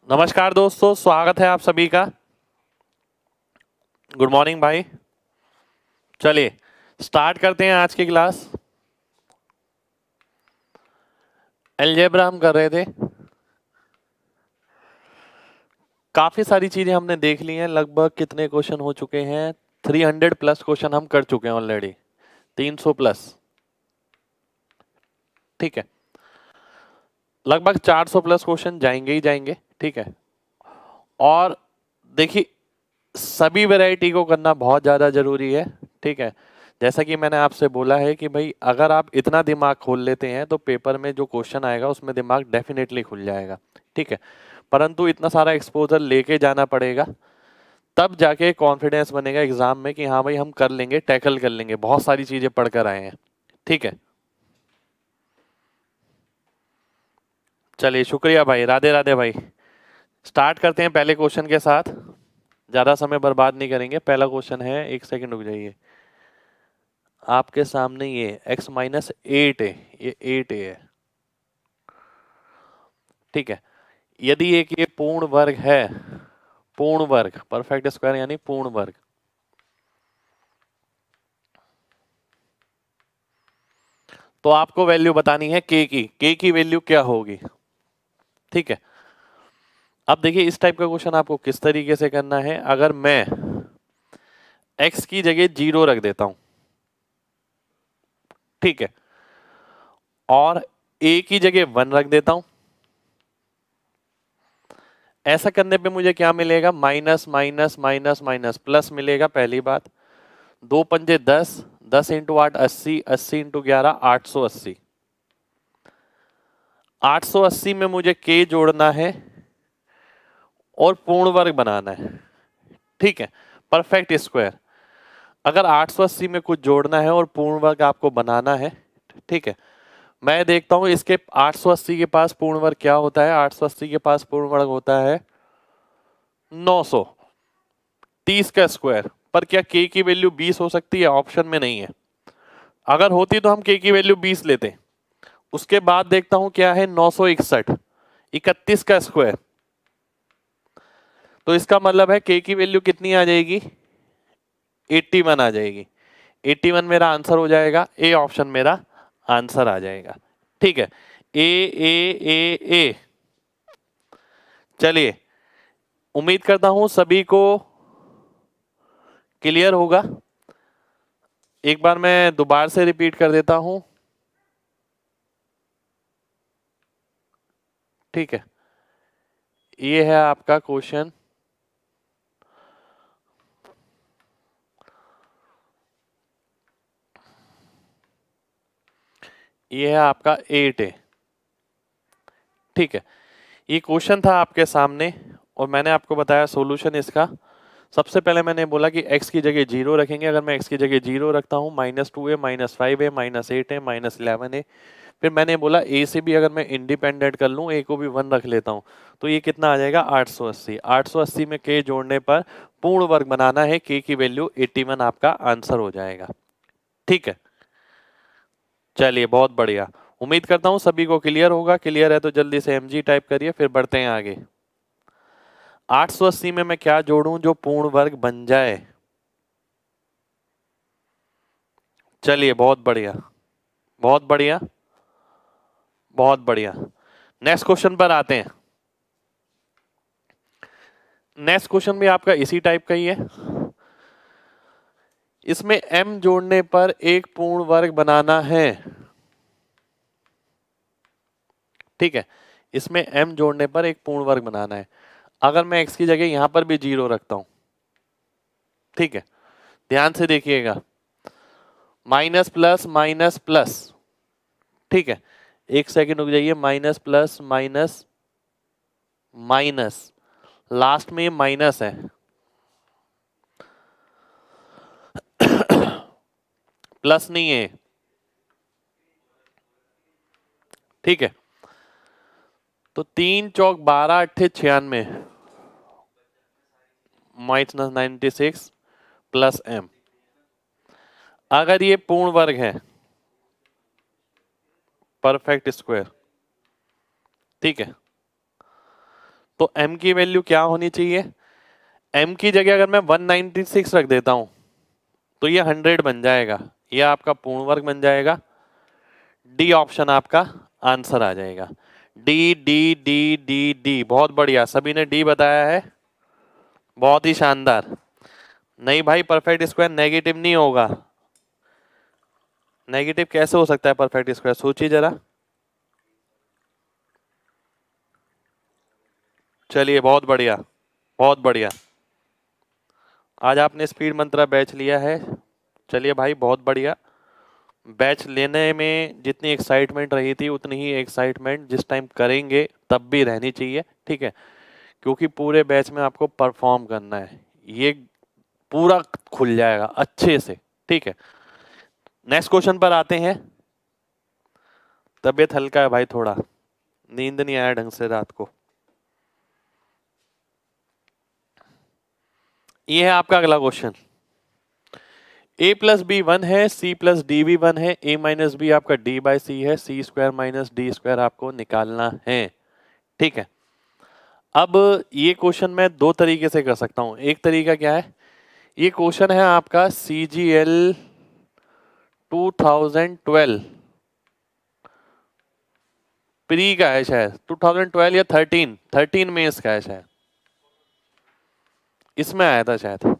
नमस्कार दोस्तों, स्वागत है आप सभी का। गुड मॉर्निंग भाई। चलिए स्टार्ट करते हैं आज की क्लास। अलजेब्रा हम कर रहे थे। काफी सारी चीजें हमने देख ली हैं। लगभग कितने क्वेश्चन हो चुके हैं? 300 प्लस क्वेश्चन हम कर चुके हैं ऑलरेडी। 300 प्लस। ठीक है, लगभग 400 प्लस क्वेश्चन जाएंगे ही जाएंगे। ठीक है, और देखिए सभी वैरायटी को करना बहुत ज़्यादा ज़रूरी है। ठीक है, जैसा कि मैंने आपसे बोला है कि भाई अगर आप इतना दिमाग खोल लेते हैं तो पेपर में जो क्वेश्चन आएगा उसमें दिमाग डेफिनेटली खुल जाएगा। ठीक है, परंतु इतना सारा एक्सपोजर लेके जाना पड़ेगा, तब जाके कॉन्फिडेंस बनेगा एग्जाम में कि हाँ भाई हम कर लेंगे, टैकल कर लेंगे, बहुत सारी चीज़ें पढ़कर आए हैं। ठीक है, चलिए शुक्रिया भाई, राधे राधे भाई। स्टार्ट करते हैं पहले क्वेश्चन के साथ। ज़्यादा समय बर्बाद नहीं करेंगे। पहला क्वेश्चन है, एक सेकंड रुक जाइए। आपके सामने ये x माइनस 8 है, ये 8 है। ठीक है, यदि एक ये पूर्ण वर्ग है, पूर्ण वर्ग परफेक्ट स्क्वायर यानी पूर्ण वर्ग, तो आपको वैल्यू बतानी है k की वैल्यू क्या होगी। ठीक है, अब देखिए इस टाइप का क्वेश्चन आपको किस तरीके से करना है। अगर मैं x की जगह 0 रख देता हूं, ठीक है, और a की जगह 1 रख देता हूं, ऐसा करने पे मुझे क्या मिलेगा? Minus minus minus minus plus मिलेगा। पहली बात, 2 पंजे 10, 10 इंटू 8 80, 80 इंटू 11 880। 880 में मुझे k जोड़ना है और पूर्ण वर्ग बनाना है। ठीक है, परफेक्ट स्क्वायर। अगर 880 में कुछ जोड़ना है और पूर्ण वर्ग आपको बनाना है, ठीक है, मैं देखता हूं इसके 880 के पास पूर्ण वर्ग क्या होता है। 880 के पास पूर्ण वर्ग होता है 900, 30 का स्क्वायर। पर क्या k की वैल्यू 20 हो सकती है? ऑप्शन में नहीं है। अगर होती तो हम k की वैल्यू 20 लेते। उसके बाद देखता हूं क्या है, 961, 31 का स्क्वायर। तो इसका मतलब है k की वैल्यू कितनी आ जाएगी? 81 आ जाएगी। 81 मेरा आंसर हो जाएगा। ए ऑप्शन मेरा आंसर आ जाएगा। ठीक है, ए ए ए ए। चलिए, उम्मीद करता हूं सभी को क्लियर होगा। एक बार मैं दोबारा से रिपीट कर देता हूं। ठीक है, ये है आपका क्वेश्चन। ये है आपका 8 है। ठीक है, ये क्वेश्चन था आपके सामने और मैंने आपको बताया सॉल्यूशन इसका। सबसे पहले मैंने बोला कि x की जगह 0 रखेंगे। अगर मैं x की जगह 0 रखता हूँ, -2 है, -5 है, -8 है, -11 है। फिर मैंने बोला a से भी अगर मैं इंडिपेंडेंट कर लूँ, a को भी 1 रख लेता हूँ, तो ये कितना आ जाएगा? 880। 880 में k जोड़ने पर पूर्ण वर्ग बनाना है, k की वैल्यू 81 आपका आंसर हो जाएगा। ठीक है, चलिए बहुत बढ़िया। उम्मीद करता हूँ सभी को क्लियर होगा। क्लियर है तो जल्दी से mg टाइप करिए, फिर बढ़ते हैं आगे। 880 में मैं क्या जोड़ूं जो पूर्ण वर्ग बन जाए? चलिए बहुत बढ़िया, बहुत बढ़िया, बहुत बढ़िया। नेक्स्ट क्वेश्चन पर आते हैं। नेक्स्ट क्वेश्चन भी आपका इसी टाइप का ही है। इसमें m जोड़ने पर एक पूर्ण वर्ग बनाना है। ठीक है, इसमें m जोड़ने पर एक पूर्ण वर्ग बनाना है। अगर मैं x की जगह यहां पर भी 0 रखता हूं, ठीक है, ध्यान से देखिएगा, माइनस प्लस माइनस प्लस। ठीक है, एक सेकंड रुक जाइए। Minus plus minus minus, last में ये माइनस है, प्लस नहीं है। ठीक है, तो 3 चौक 12 अट्ठे 96, माइनस 96 प्लस m। अगर ये पूर्ण वर्ग है, परफेक्ट स्क्वायर, ठीक है, तो m की वैल्यू क्या होनी चाहिए, m की जगह अगर मैं 196 रख देता हूं तो ये 100 बन जाएगा, ये आपका पूर्ण वर्ग बन जाएगा। डी ऑप्शन आपका आंसर आ जाएगा। D D D D D, बहुत बढ़िया, सभी ने डी बताया है, बहुत ही शानदार। नहीं भाई, परफेक्ट स्क्वायर नेगेटिव नहीं होगा। नेगेटिव कैसे हो सकता है परफेक्ट स्क्वायर, सोचिए जरा। चलिए बहुत बढ़िया, बहुत बढ़िया, आज आपने स्पीड मंत्रा बैच लिया है। चलिए भाई बहुत बढ़िया। बैच लेने में जितनी एक्साइटमेंट रही थी उतनी ही एक्साइटमेंट जिस टाइम करेंगे तब भी रहनी चाहिए, ठीक है, क्योंकि पूरे बैच में आपको परफॉर्म करना है, ये पूरा खुल जाएगा अच्छे से, ठीक है। नेक्स्ट क्वेश्चन पर आते हैं। तबीयत हल्का है भाई, थोड़ा नींद नहीं आया ढंग से रात को। ये है आपका अगला क्वेश्चन। a प्लस बी 1 है, c प्लस डी भी 1 है, a माइनस बी आपका d बाई सी है, सी स्क्वायर माइनस डी स्क्वायर आपको निकालना है, ठीक है। अब ये क्वेश्चन मैं दो तरीके से कर सकता हूं। एक तरीका क्या है, ये क्वेश्चन है आपका CGL 2012 प्री का है शायद, 2012 या 13 में इसका है शायद, इसमें आया था शायद,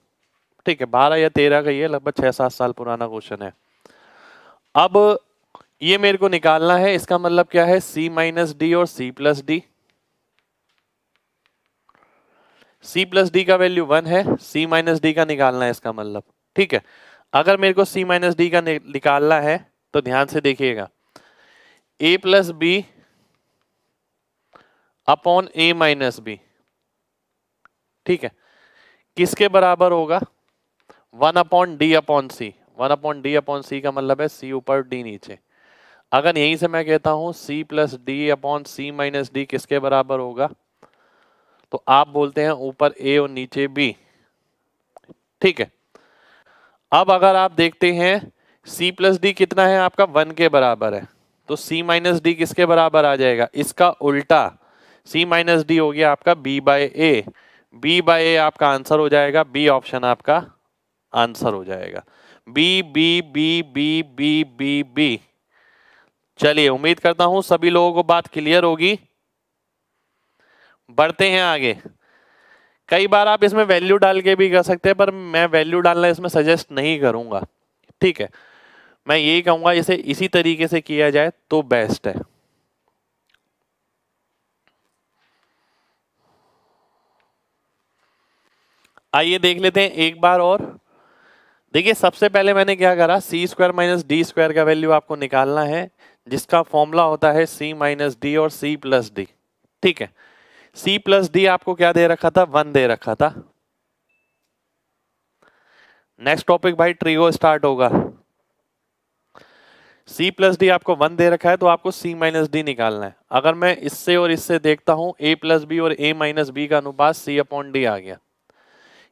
ठीक है, 12 या 13 का, ये लगभग 6-7 साल पुराना क्वेश्चन है। अब ये मेरे को निकालना है, इसका मतलब क्या है, c माइनस डी और c plus D. c plus D का वैल्यू 1 है, c माइनस डी का निकालना है इसका मतलब, ठीक है। अगर मेरे को c माइनस डी का निकालना है तो ध्यान से देखिएगा, a plus B upon a minus b, ठीक है, किसके बराबर होगा, 1 upon d upon c. 1 upon d upon c का मतलब है c ऊपर d नीचे। अगर यहीं से मैं कहता हूं c प्लस डी अपॉन सी माइनस डी किसके बराबर होगा, तो आप बोलते हैं ऊपर a और नीचे b, ठीक है। अब अगर आप देखते हैं c प्लस डी कितना है आपका, 1 के बराबर है, तो c माइनस डी किसके बराबर आ जाएगा, इसका उल्टा, c माइनस डी हो गया आपका b बाय ए। b बाय ए आपका आंसर हो जाएगा, b ऑप्शन आपका आंसर हो जाएगा, b b b b b b b। चलिए उम्मीद करता हूं सभी लोगों को बात क्लियर होगी। बढ़ते हैं आगे। कई बार आप इसमें वैल्यू डाल के भी कर सकते हैं, पर मैं वैल्यू डालना इसमें सजेस्ट नहीं करूंगा, ठीक है। मैं यही कहूंगा इसे इसी तरीके से किया जाए तो बेस्ट है। आइए देख लेते हैं एक बार और। देखिए सबसे पहले मैंने क्या करा, सी स्क्वायर माइनस डी स्क्वायर का वैल्यू आपको निकालना है, जिसका फॉर्मूला होता है c माइनस डी और c प्लस डी, ठीक है। c प्लस डी आपको क्या दे रखा था, 1 दे रखा था। नेक्स्ट टॉपिक भाई ट्रिगो स्टार्ट होगा। c प्लस डी आपको 1 दे रखा है, तो आपको c माइनस डी निकालना है। अगर मैं इससे और इससे देखता हूं, a प्लस बी और a माइनस बी का अनुपात c अपॉन डी आ गया।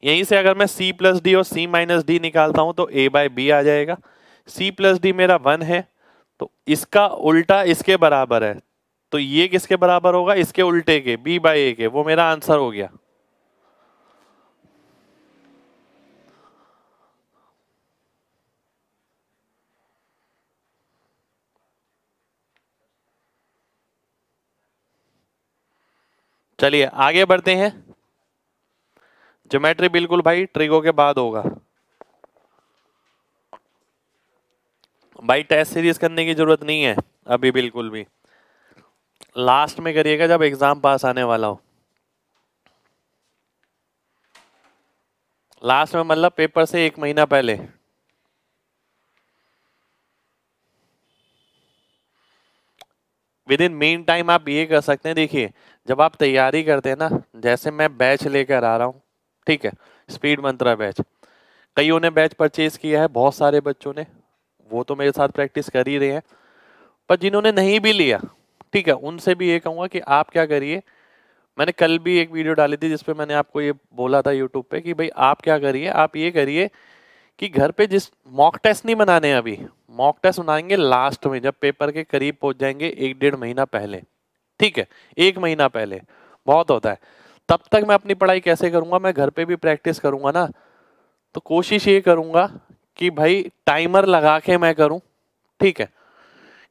यहीं से अगर मैं c प्लस डी और c माइनस डी निकालता हूं तो a बाय बी आ जाएगा। c प्लस डी मेरा 1 है, तो इसका उल्टा इसके बराबर है, तो ये किसके बराबर होगा, इसके उल्टे के, b बाय ए के, वो मेरा आंसर हो गया। चलिए आगे बढ़ते हैं। ज्योमेट्री बिल्कुल भाई ट्रिगो के बाद होगा। भाई टेस्ट सीरीज करने की जरूरत नहीं है अभी, बिल्कुल भी लास्ट में करिएगा जब एग्जाम पास आने वाला हो। लास्ट में मतलब पेपर से 1 महीना पहले। विद इन मेन टाइम आप ये कर सकते हैं, देखिए जब आप तैयारी करते हैं ना, जैसे मैं बैच लेकर आ रहा हूँ, ठीक है, स्पीड मंत्रा बैच, कईयों ने बैच परचेज किया है, बहुत सारे बच्चों ने, वो तो मेरे साथ प्रैक्टिस कर ही रहे हैं, पर जिन्होंने नहीं भी लिया, ठीक है, उनसे भी ये कहूंगा कि आप क्या करिए, मैंने कल भी एक वीडियो डाली थी जिसपे मैंने आपको ये बोला था यूट्यूब पे कि भाई आप क्या करिए, आप ये करिए कि घर पे जिस मॉक टेस्ट नहीं बनाने, अभी मॉक टेस्ट बनाएंगे लास्ट में, जब पेपर के करीब पहुंच जाएंगे 1-1.5 महीना पहले, ठीक है, 1 महीना पहले बहुत होता है। तब तक मैं अपनी पढ़ाई कैसे करूंगा, मैं घर पे भी प्रैक्टिस करूंगा ना। तो कोशिश ये करूंगा कि भाई टाइमर लगा के मैं करूं, ठीक है,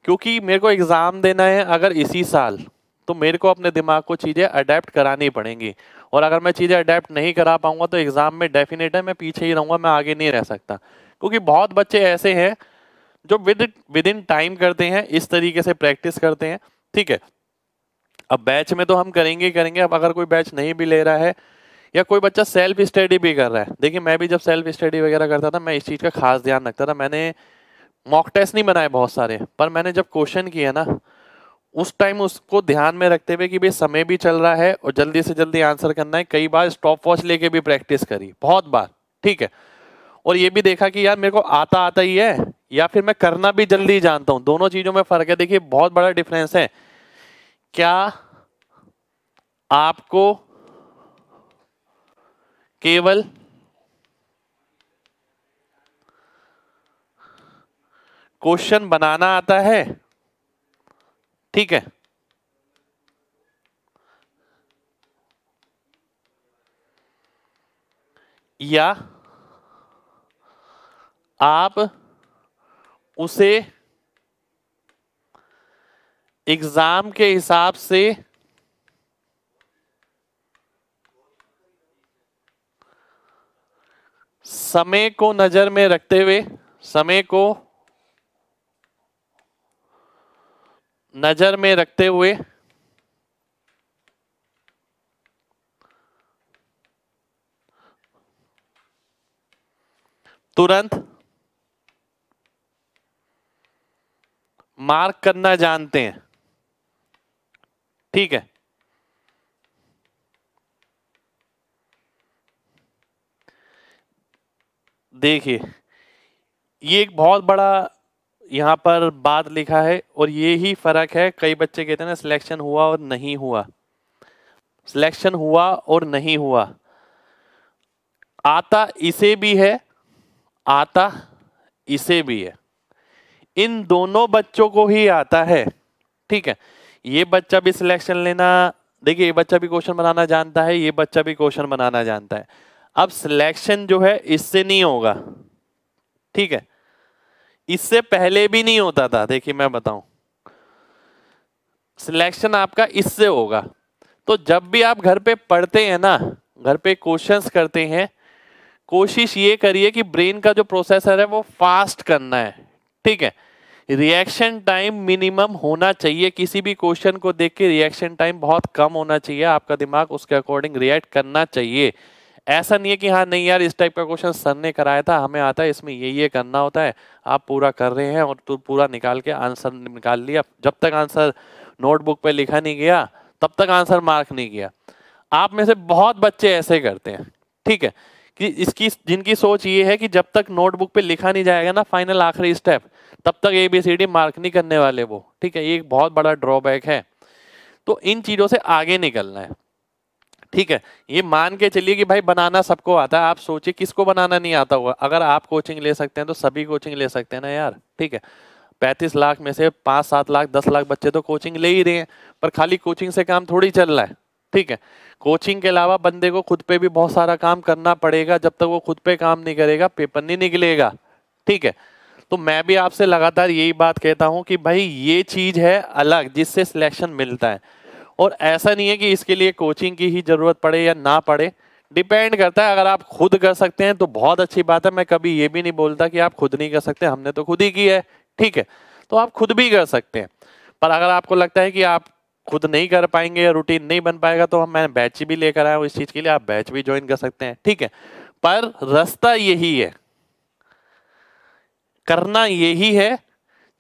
क्योंकि मेरे को एग्जाम देना है अगर इसी साल, तो मेरे को अपने दिमाग को चीजें अडेप्ट करानी पड़ेंगी। और अगर मैं चीजें अडेप्ट नहीं करा पाऊंगा तो एग्जाम में डेफिनेट है मैं पीछे ही रहूंगा, मैं आगे नहीं रह सकता। क्योंकि बहुत बच्चे ऐसे हैं जो विद इन टाइम करते हैं, इस तरीके से प्रैक्टिस करते हैं, ठीक है। अब बैच में तो हम करेंगे ही करेंगे। अब अगर कोई बैच नहीं भी ले रहा है या कोई बच्चा सेल्फ स्टडी भी कर रहा है, देखिए मैं भी जब सेल्फ स्टडी वगैरह करता था, मैं इस चीज का खास ध्यान रखता था। मैंने मॉक टेस्ट नहीं बनाए बहुत सारे, पर मैंने जब क्वेश्चन किया ना, उस टाइम उसको ध्यान में रखते हुए कि भाई समय भी चल रहा है और जल्दी से जल्दी आंसर करना है, कई बार स्टॉप वॉच लेके भी प्रैक्टिस करी, बहुत बार, ठीक है। और ये भी देखा कि यार मेरे को आता आता ही है या फिर मैं करना भी जल्दी जानता हूं, दोनों चीजों में फर्क है। देखिए बहुत बड़ा डिफरेंस है। क्या आपको केवल क्वेश्चन बनाना आता है, ठीक है, या आप उसे एग्जाम के हिसाब से समय को नजर में रखते हुए, समय को नजर में रखते हुए तुरंत मार्क करना जानते हैं, ठीक है। देखिए ये एक बहुत बड़ा यहां पर बात लिखा है और ये ही फर्क है। कई बच्चे कहते हैं ना सिलेक्शन हुआ और नहीं हुआ, सिलेक्शन हुआ और नहीं हुआ। आता इसे भी है, आता इसे भी है, इन दोनों बच्चों को ही आता है, ठीक है। ये बच्चा भी सिलेक्शन लेना, देखिए ये बच्चा भी क्वेश्चन बनाना जानता है, ये बच्चा भी क्वेश्चन बनाना जानता है। अब सिलेक्शन जो है इससे नहीं होगा, ठीक है, इससे पहले भी नहीं होता था। देखिए मैं बताऊं, सिलेक्शन आपका इससे होगा। तो जब भी आप घर पे पढ़ते हैं ना, घर पे क्वेश्चंस करते हैं, कोशिश ये करिए कि ब्रेन का जो प्रोसेसर है वो फास्ट करना है, ठीक है। रिएक्शन टाइम मिनिमम होना चाहिए, किसी भी क्वेश्चन को देख के रिएक्शन टाइम बहुत कम होना चाहिए, आपका दिमाग उसके अकॉर्डिंग रिएक्ट करना चाहिए। ऐसा नहीं है कि हाँ नहीं यार इस टाइप का क्वेश्चन सर ने कराया था, हमें आता है, इसमें ये करना होता है, आप पूरा कर रहे हैं और तो पूरा निकाल के आंसर निकाल लिया। जब तक आंसर नोटबुक पे लिखा नहीं गया तब तक आंसर मार्क नहीं किया। आप में से बहुत बच्चे ऐसे करते हैं, ठीक है, कि इसकी जिनकी सोच ये है कि जब तक नोटबुक पे लिखा नहीं जाएगा ना फाइनल आखिरी स्टेप, तब तक ABCD मार्क नहीं करने वाले वो, ठीक है। ये एक बहुत बड़ा ड्रॉबैक है। तो इन चीजों से आगे निकलना है, ठीक है। ये मान के चलिए कि भाई बनाना सबको आता है, आप सोचिए किसको बनाना नहीं आता होगा। अगर आप कोचिंग ले सकते हैं तो सभी कोचिंग ले सकते हैं ना यार, ठीक है। 35 लाख में से 5-7 लाख 10 लाख बच्चे तो कोचिंग ले ही रहे हैं, पर खाली कोचिंग से काम थोड़ी चल रहा है, ठीक है। कोचिंग के अलावा बंदे को खुद पे भी बहुत सारा काम करना पड़ेगा, जब तक वो खुद पे काम नहीं करेगा पेपर नहीं निकलेगा, ठीक है। तो मैं भी आपसे लगातार यही बात कहता हूं कि भाई ये चीज है अलग जिससे सिलेक्शन मिलता है। और ऐसा नहीं है कि इसके लिए कोचिंग की ही जरूरत पड़े या ना पड़े, डिपेंड करता है। अगर आप खुद कर सकते हैं तो बहुत अच्छी बात है, मैं कभी ये भी नहीं बोलता कि आप खुद नहीं कर सकते, हमने तो खुद ही की है, ठीक है। तो आप खुद भी कर सकते हैं। पर अगर आपको लगता है कि आप खुद नहीं कर पाएंगे या रूटीन नहीं बन पाएगा, तो मैं बैच भी लेकर आया हूँ इस चीज के लिए, आप बैच भी ज्वाइन कर सकते हैं, ठीक है। पर रास्ता यही है, करना यही है,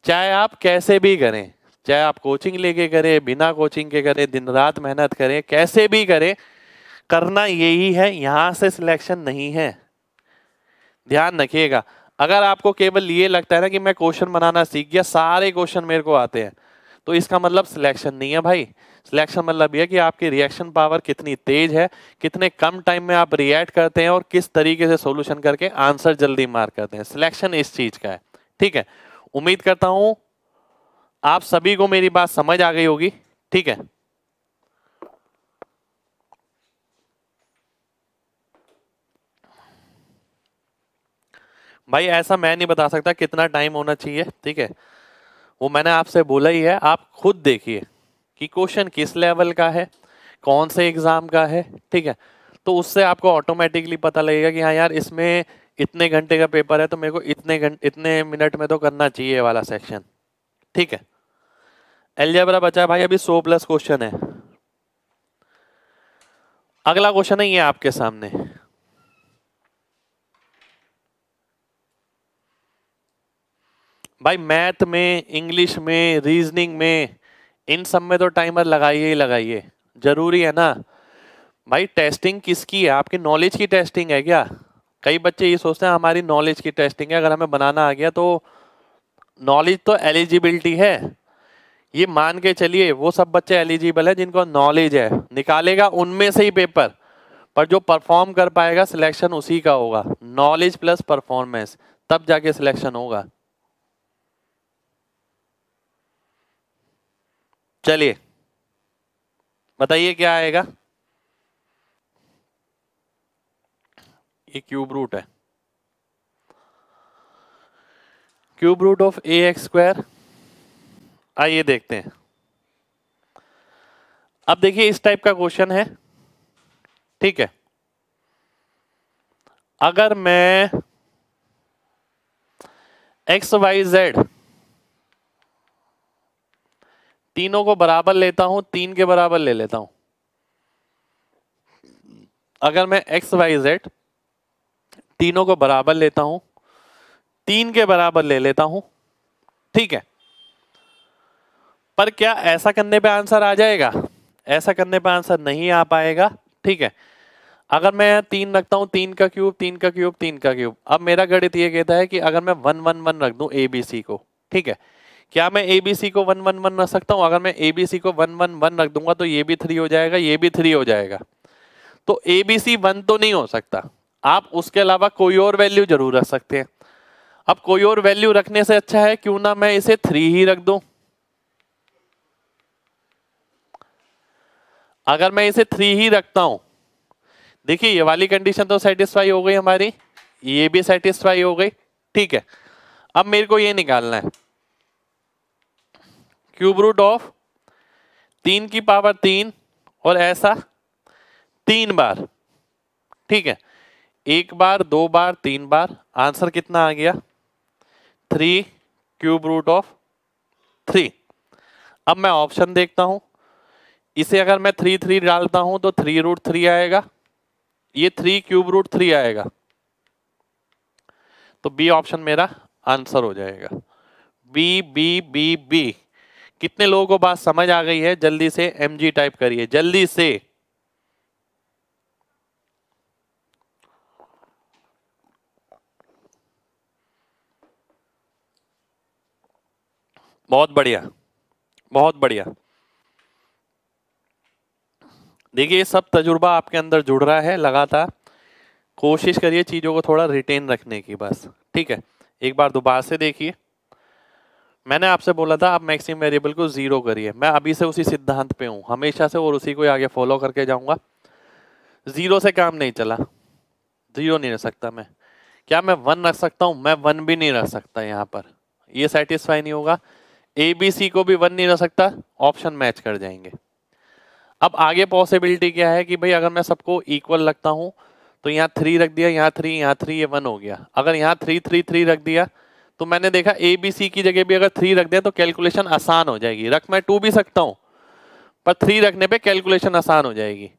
चाहे आप कैसे भी करें, चाहे आप कोचिंग लेके करें, बिना कोचिंग के करें, दिन रात मेहनत करें, कैसे भी करें, करना यही है। यहां से सिलेक्शन नहीं है, ध्यान रखिएगा। अगर आपको केवल ये लगता है ना कि मैं क्वेश्चन बनाना सीख गया, सारे क्वेश्चन मेरे को आते हैं, तो इसका मतलब सिलेक्शन नहीं है भाई। सिलेक्शन मतलब ये कि आपकी रिएक्शन पावर कितनी तेज है, कितने कम टाइम में आप रिएक्ट करते हैं और किस तरीके से सॉल्यूशन करके आंसर जल्दी मार्क करते हैं। सिलेक्शन इस चीज का है, ठीक है। उम्मीद करता हूं आप सभी को मेरी बात समझ आ गई होगी, ठीक है। भाई ऐसा मैं नहीं बता सकता कितना टाइम होना चाहिए, ठीक है, वो मैंने आपसे बोला ही है, आप खुद देखिए कि क्वेश्चन किस लेवल का है, कौन से एग्जाम का है, ठीक है, तो उससे आपको ऑटोमेटिकली पता लगेगा कि हाँ यार इसमें इतने घंटे का पेपर है तो मेरे को इतने मिनट में तो करना चाहिए ये वाला सेक्शन, ठीक है। अलजेब्रा बचा है भाई अभी 100 प्लस क्वेश्चन है। अगला क्वेश्चन है ये आपके सामने, भाई मैथ में, इंग्लिश में, रीजनिंग में, इन सब में तो टाइमर लगाइए ही लगाइए, जरूरी है ना भाई। टेस्टिंग किसकी है, आपकी नॉलेज की टेस्टिंग है क्या? कई बच्चे ये सोचते हैं हमारी नॉलेज की टेस्टिंग है, अगर हमें बनाना आ गया तो नॉलेज तो एलिजिबिलिटी है, ये मान के चलिए वो सब बच्चे एलिजिबल है जिनको नॉलेज है, निकालेगा उनमें से ही पेपर, पर जो परफॉर्म कर पाएगा सिलेक्शन उसी का होगा, नॉलेज प्लस परफॉर्मेंस, तब जाके सिलेक्शन होगा। चलिए बताइए क्या आएगा। ये क्यूब रूट है, cube root of a x square, आइए देखते हैं। अब देखिए इस टाइप का क्वेश्चन है, ठीक है, अगर मैं एक्स वाई जेड तीनों को बराबर लेता हूं, 3 के बराबर ले लेता हूं, अगर मैं एक्स वाई जेड तीनों को बराबर लेता हूं, 3 के बराबर ले लेता हूं, ठीक है, पर क्या ऐसा करने पे आंसर आ जाएगा? ऐसा करने पे आंसर नहीं आ पाएगा, ठीक है। अगर मैं 3 रखता हूं, 3 का क्यूब, 3 का क्यूब, 3 का क्यूब, अब मेरा गणित ये कहता है कि अगर मैं 1 1 1 रख दूं ए बी सी को, ठीक है, क्या मैं ए बी सी को 1 1 1 रख सकता हूं? अगर मैं ए बी सी को 1 1 1 रख दूंगा तो ये भी 3 हो जाएगा, ये भी 3 हो जाएगा, तो ए बी सी 1 तो नहीं हो सकता, आप उसके अलावा कोई और वैल्यू जरूर रख सकते हैं। अब कोई और वैल्यू रखने से अच्छा है क्यों ना मैं इसे 3 ही रख दूं। अगर मैं इसे 3 ही रखता हूं, देखिए ये वाली कंडीशन तो सेटिस्फाई हो गई हमारी, ये भी सेटिस्फाई हो गई, ठीक है। अब मेरे को ये निकालना है क्यूब रूट ऑफ 3 की पावर 3 और ऐसा 3 बार, ठीक है, 1 बार, 2 बार, 3 बार, आंसर कितना आ गया 3 क्यूब रूट ऑफ 3। अब मैं ऑप्शन देखता हूं, इसे अगर मैं 3 3 डालता हूं तो 3 रूट 3 आएगा, ये 3 क्यूब रूट 3 आएगा, तो बी ऑप्शन मेरा आंसर हो जाएगा, बी बी बी बी। कितने लोगों को बात समझ आ गई है? जल्दी से एमजी टाइप करिए, जल्दी से। बहुत बढ़िया, बहुत बढ़िया। देखिए ये सब तजुर्बा आपके अंदर जुड़ रहा है लगातार, कोशिश करिए चीजों को थोड़ा रिटेन रखने की, बस, ठीक है। एक बार दोबारा से देखिए, मैंने आपसे बोला था आप मैक्सिमम वेरिएबल को 0 करिए, मैं अभी से उसी सिद्धांत पे हूं हमेशा से, और उसी को आगे फॉलो करके जाऊंगा। 0 से काम नहीं चला, 0 नहीं रख सकता मैं। क्या मैं 1 रख सकता हूं? मैं 1 भी नहीं रख सकता, यहाँ पर ये सेटिस्फाई नहीं होगा। ए बी सी को भी 1 नहीं रख सकता, ऑप्शन मैच कर जाएंगे। अब आगे पॉसिबिलिटी क्या है कि भाई अगर मैं सबको इक्वल रखता हूं तो यहाँ 3 रख दिया, यहाँ 3, यहाँ 3, ये 1 हो गया। अगर यहाँ 3 3 3 रख दिया तो मैंने देखा ए बी सी की जगह भी अगर 3 रख दिया तो कैलकुलेशन आसान हो जाएगी। रख मैं 2 भी सकता हूँ, पर 3 रखने पे कैलकुलेशन आसान हो जाएगी।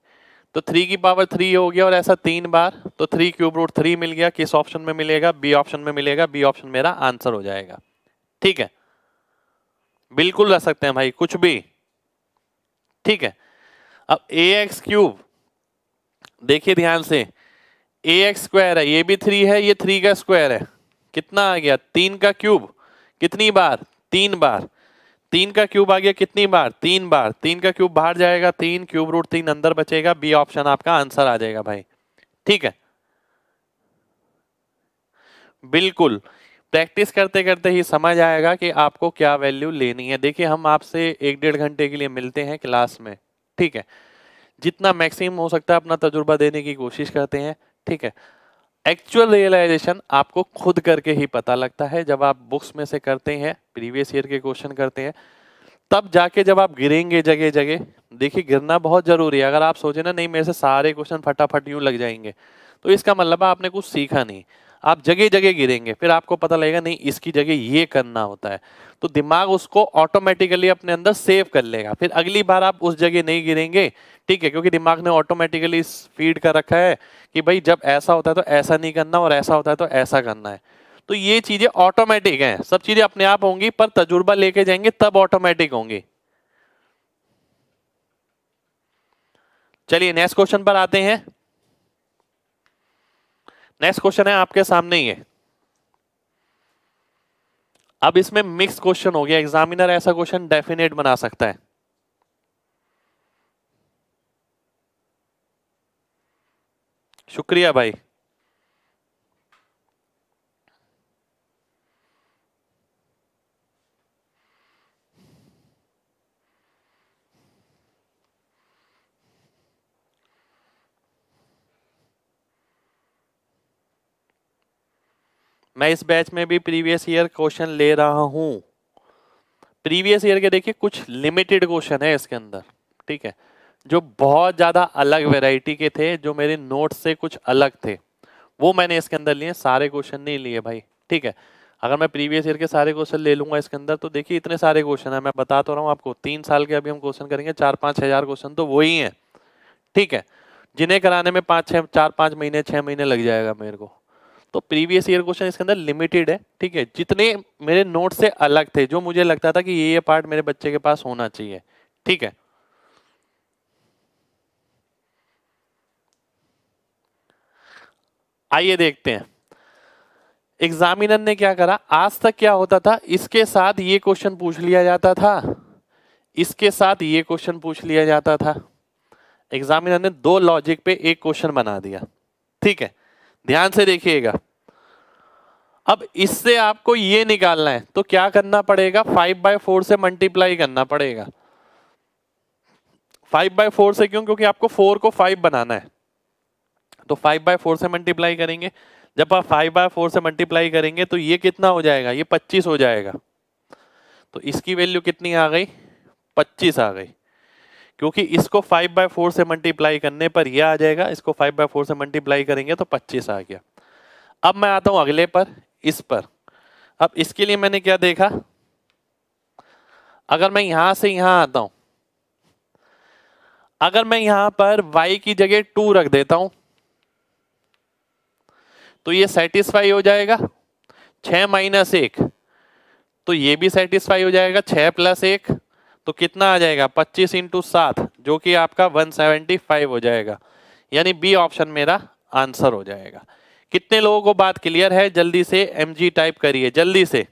तो 3 की पावर 3 हो गया और ऐसा 3 बार, तो 3 क्यूब रूट 3 मिल गया। किस ऑप्शन में मिलेगा? बी ऑप्शन में मिलेगा, बी ऑप्शन मेरा आंसर हो जाएगा, ठीक है। बिल्कुल रख सकते हैं भाई कुछ भी, ठीक है। अब ए एक्स क्यूब देखिए ध्यान से, ए एक्स स्क्वायर है, ये भी 3 है, ये 3 का स्क्वायर है, कितना आ गया 3 का क्यूब, कितनी बार 3 बार, 3 का क्यूब आ गया कितनी बार 3 बार, 3 का क्यूब बाहर जाएगा, 3 क्यूब रूट 3 अंदर बचेगा, बी ऑप्शन आपका आंसर आ जाएगा भाई, ठीक है। बिल्कुल प्रैक्टिस करते करते ही समझ आएगा कि आपको क्या वैल्यू लेनी है। देखिए हम आपसे 1 1.5 घंटे के लिए मिलते हैं क्लास में, ठीक है, जितना मैक्सिमम हो सकता है अपना तजुर्बा देने की कोशिश करते हैं, ठीक है। एक्चुअल रियलाइजेशन आपको खुद करके ही पता लगता है। जब आप बुक्स में से करते हैं, प्रीवियस ईयर के क्वेश्चन करते हैं, तब जाके जब आप गिरेंगे जगह जगह, देखिए गिरना बहुत जरूरी है। अगर आप सोचे ना नहीं मेरे से सारे क्वेश्चन फटाफट यूं लग जाएंगे, तो इसका मतलब आपने कुछ सीखा नहीं। आप जगह जगह गिरेंगे, फिर आपको पता लगेगा नहीं इसकी जगह ये करना होता है, तो दिमाग उसको ऑटोमेटिकली अपने अंदर सेव कर लेगा। फिर अगली बार आप उस जगह नहीं गिरेंगे, ठीक है, क्योंकि दिमाग ने ऑटोमेटिकली फीड कर रखा है कि भाई जब ऐसा होता है तो ऐसा नहीं करना, और ऐसा होता है तो ऐसा करना है। तो ये चीजें ऑटोमेटिक हैं, सब चीजें अपने आप होंगी, पर तजुर्बा लेके जाएंगे तब ऑटोमेटिक होंगी। चलिए नेक्स्ट क्वेश्चन पर आते हैं। नेक्स्ट क्वेश्चन है आपके सामने ही है। अब इसमें मिक्स क्वेश्चन हो गया, एग्जामिनर ऐसा क्वेश्चन डेफिनेट बना सकता है। शुक्रिया भाई। मैं इस बैच में भी प्रीवियस ईयर क्वेश्चन ले रहा हूं। प्रीवियस ईयर के देखिए कुछ लिमिटेड क्वेश्चन है इसके अंदर, ठीक है, जो बहुत ज्यादा अलग वैरायटी के थे, जो मेरे नोट्स से कुछ अलग थे, वो मैंने इसके अंदर लिए। सारे क्वेश्चन नहीं लिए भाई, ठीक है। अगर मैं प्रीवियस ईयर के सारे क्वेश्चन ले लूंगा इसके अंदर, तो देखिए इतने सारे क्वेश्चन है। मैं बता तो रहा हूँ आपको, 3 साल के अभी हम क्वेश्चन करेंगे, 4-5 हजार क्वेश्चन तो वही है, ठीक है, जिन्हें कराने में 4-5 महीने 6 महीने लग जाएगा मेरे को। तो प्रीवियस ईयर क्वेश्चन इसके अंदर लिमिटेड है, ठीक है। जितने मेरे नोट से अलग थे, जो मुझे लगता था कि ये पार्ट मेरे बच्चे के पास होना चाहिए, ठीक है। आइए देखते हैं एग्जामिनर ने क्या करा। आज तक क्या होता था, इसके साथ ये क्वेश्चन पूछ लिया जाता था, इसके साथ ये क्वेश्चन पूछ लिया जाता था। एग्जामिनर ने दो लॉजिक पे एक क्वेश्चन बना दिया, ठीक है। ध्यान से देखिएगा। अब इससे आपको ये निकालना है, तो क्या करना पड़ेगा, 5/4 से मल्टीप्लाई करना पड़ेगा। 5/4 से क्यों, क्योंकि आपको 4 को 5 बनाना है, तो 5/4 से मल्टीप्लाई करेंगे। जब आप 5/4 से मल्टीप्लाई करेंगे तो ये कितना हो जाएगा, ये 25 हो जाएगा। तो इसकी वैल्यू कितनी आ गई, 25 आ गई, क्योंकि इसको 5/4 से मल्टीप्लाई करने पर ये आ जाएगा, इसको 5/4 से मल्टीप्लाई करेंगे तो 25 आ गया। अब मैं आता हूं अगले पर, इस पर। अब इसके लिए मैंने क्या देखा, अगर मैं यहां से यहां आता हूं, अगर मैं यहां पर y की जगह 2 रख देता हूं, तो ये सेटिस्फाई हो जाएगा। 6 - 1, तो ये भी सेटिस्फाई हो जाएगा। 6 + 1 तो कितना आ जाएगा, 25 × 7, जो कि आपका 175 हो जाएगा। यानी बी ऑप्शन मेरा आंसर हो जाएगा। कितने लोगों को बात क्लियर है, जल्दी से mg टाइप करिए, जल्दी से।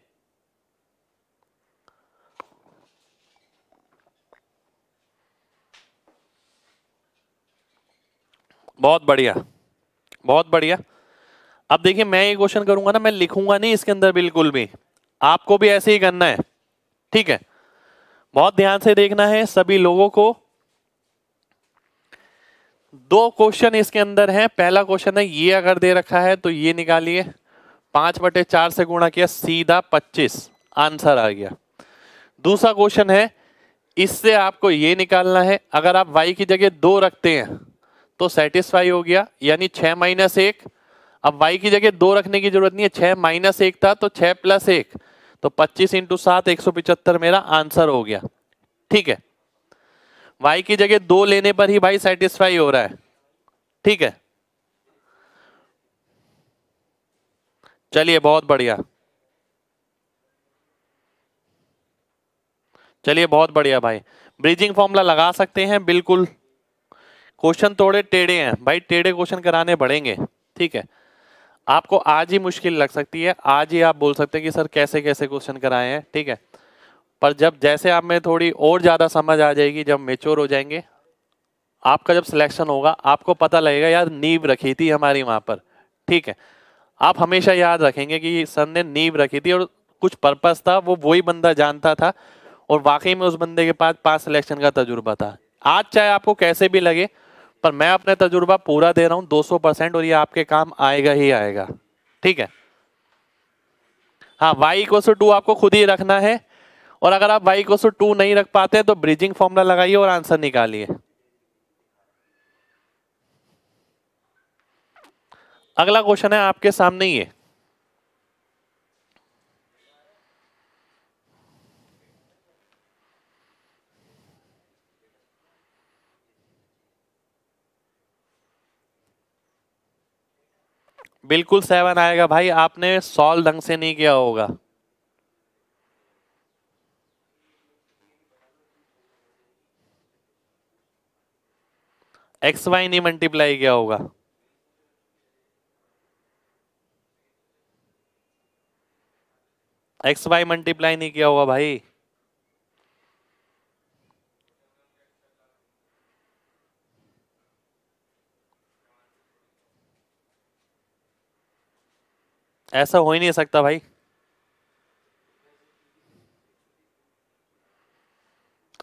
बहुत बढ़िया, बहुत बढ़िया। अब देखिए मैं ये क्वेश्चन करूंगा ना, मैं लिखूंगा नहीं इसके अंदर बिल्कुल भी, आपको भी ऐसे ही करना है, ठीक है। बहुत ध्यान से देखना है सभी लोगों को। दो क्वेश्चन इसके अंदर है। पहला क्वेश्चन है, ये अगर दे रखा है तो ये निकालिए, 5/4 से गुणा किया, सीधा 25, आंसर आ गया। दूसरा क्वेश्चन है, इससे आपको ये निकालना है, अगर आप y की जगह 2 रखते हैं तो सेटिस्फाई हो गया, यानी 6 - 1। अब y की जगह 2 रखने की जरूरत नहीं है, 6 - 1 था तो 6 + 1, तो 25 × 7 175 मेरा आंसर हो गया, ठीक है। y की जगह 2 लेने पर ही भाई सेटिस्फाई हो रहा है, ठीक है। चलिए बहुत बढ़िया, चलिए बहुत बढ़िया भाई। ब्रिजिंग फॉर्मूला लगा सकते हैं बिल्कुल। क्वेश्चन थोड़े टेढ़े हैं भाई, टेढ़े क्वेश्चन कराने पड़ेंगे, ठीक है। आपको आज ही मुश्किल लग सकती है, आज ही आप बोल सकते हैं कि सर कैसे कैसे क्वेश्चन कराए हैं, ठीक है। पर जब जैसे आप में थोड़ी और ज्यादा समझ आ जाएगी, जब मेच्योर हो जाएंगे, आपका जब सिलेक्शन होगा, आपको पता लगेगा यार नींव रखी थी हमारी वहां पर, ठीक है। आप हमेशा याद रखेंगे कि सर ने नींव रखी थी और कुछ पर्पस था, वो वही बंदा जानता था, और वाकई में उस बंदे के पास 5 सिलेक्शन का तजुर्बा था। आज चाहे आपको कैसे भी लगे, पर मैं अपने तजुर्बा पूरा दे रहा हूं 200%, और ये आपके काम आएगा ही आएगा। ठीक है, हाँ y इक्वल टू 2 आपको खुद ही रखना है, और अगर आप y इक्वल टू 2 नहीं रख पाते तो ब्रिजिंग फॉर्मूला लगाइए और आंसर निकालिए। अगला क्वेश्चन है आपके सामने ये, बिल्कुल 7 आएगा भाई, आपने सॉल्व ढंग से नहीं किया होगा। एक्स वाई नहीं मल्टीप्लाई किया होगा। एक्स वाई मल्टीप्लाई नहीं किया होगा भाई। ऐसा हो ही नहीं सकता भाई।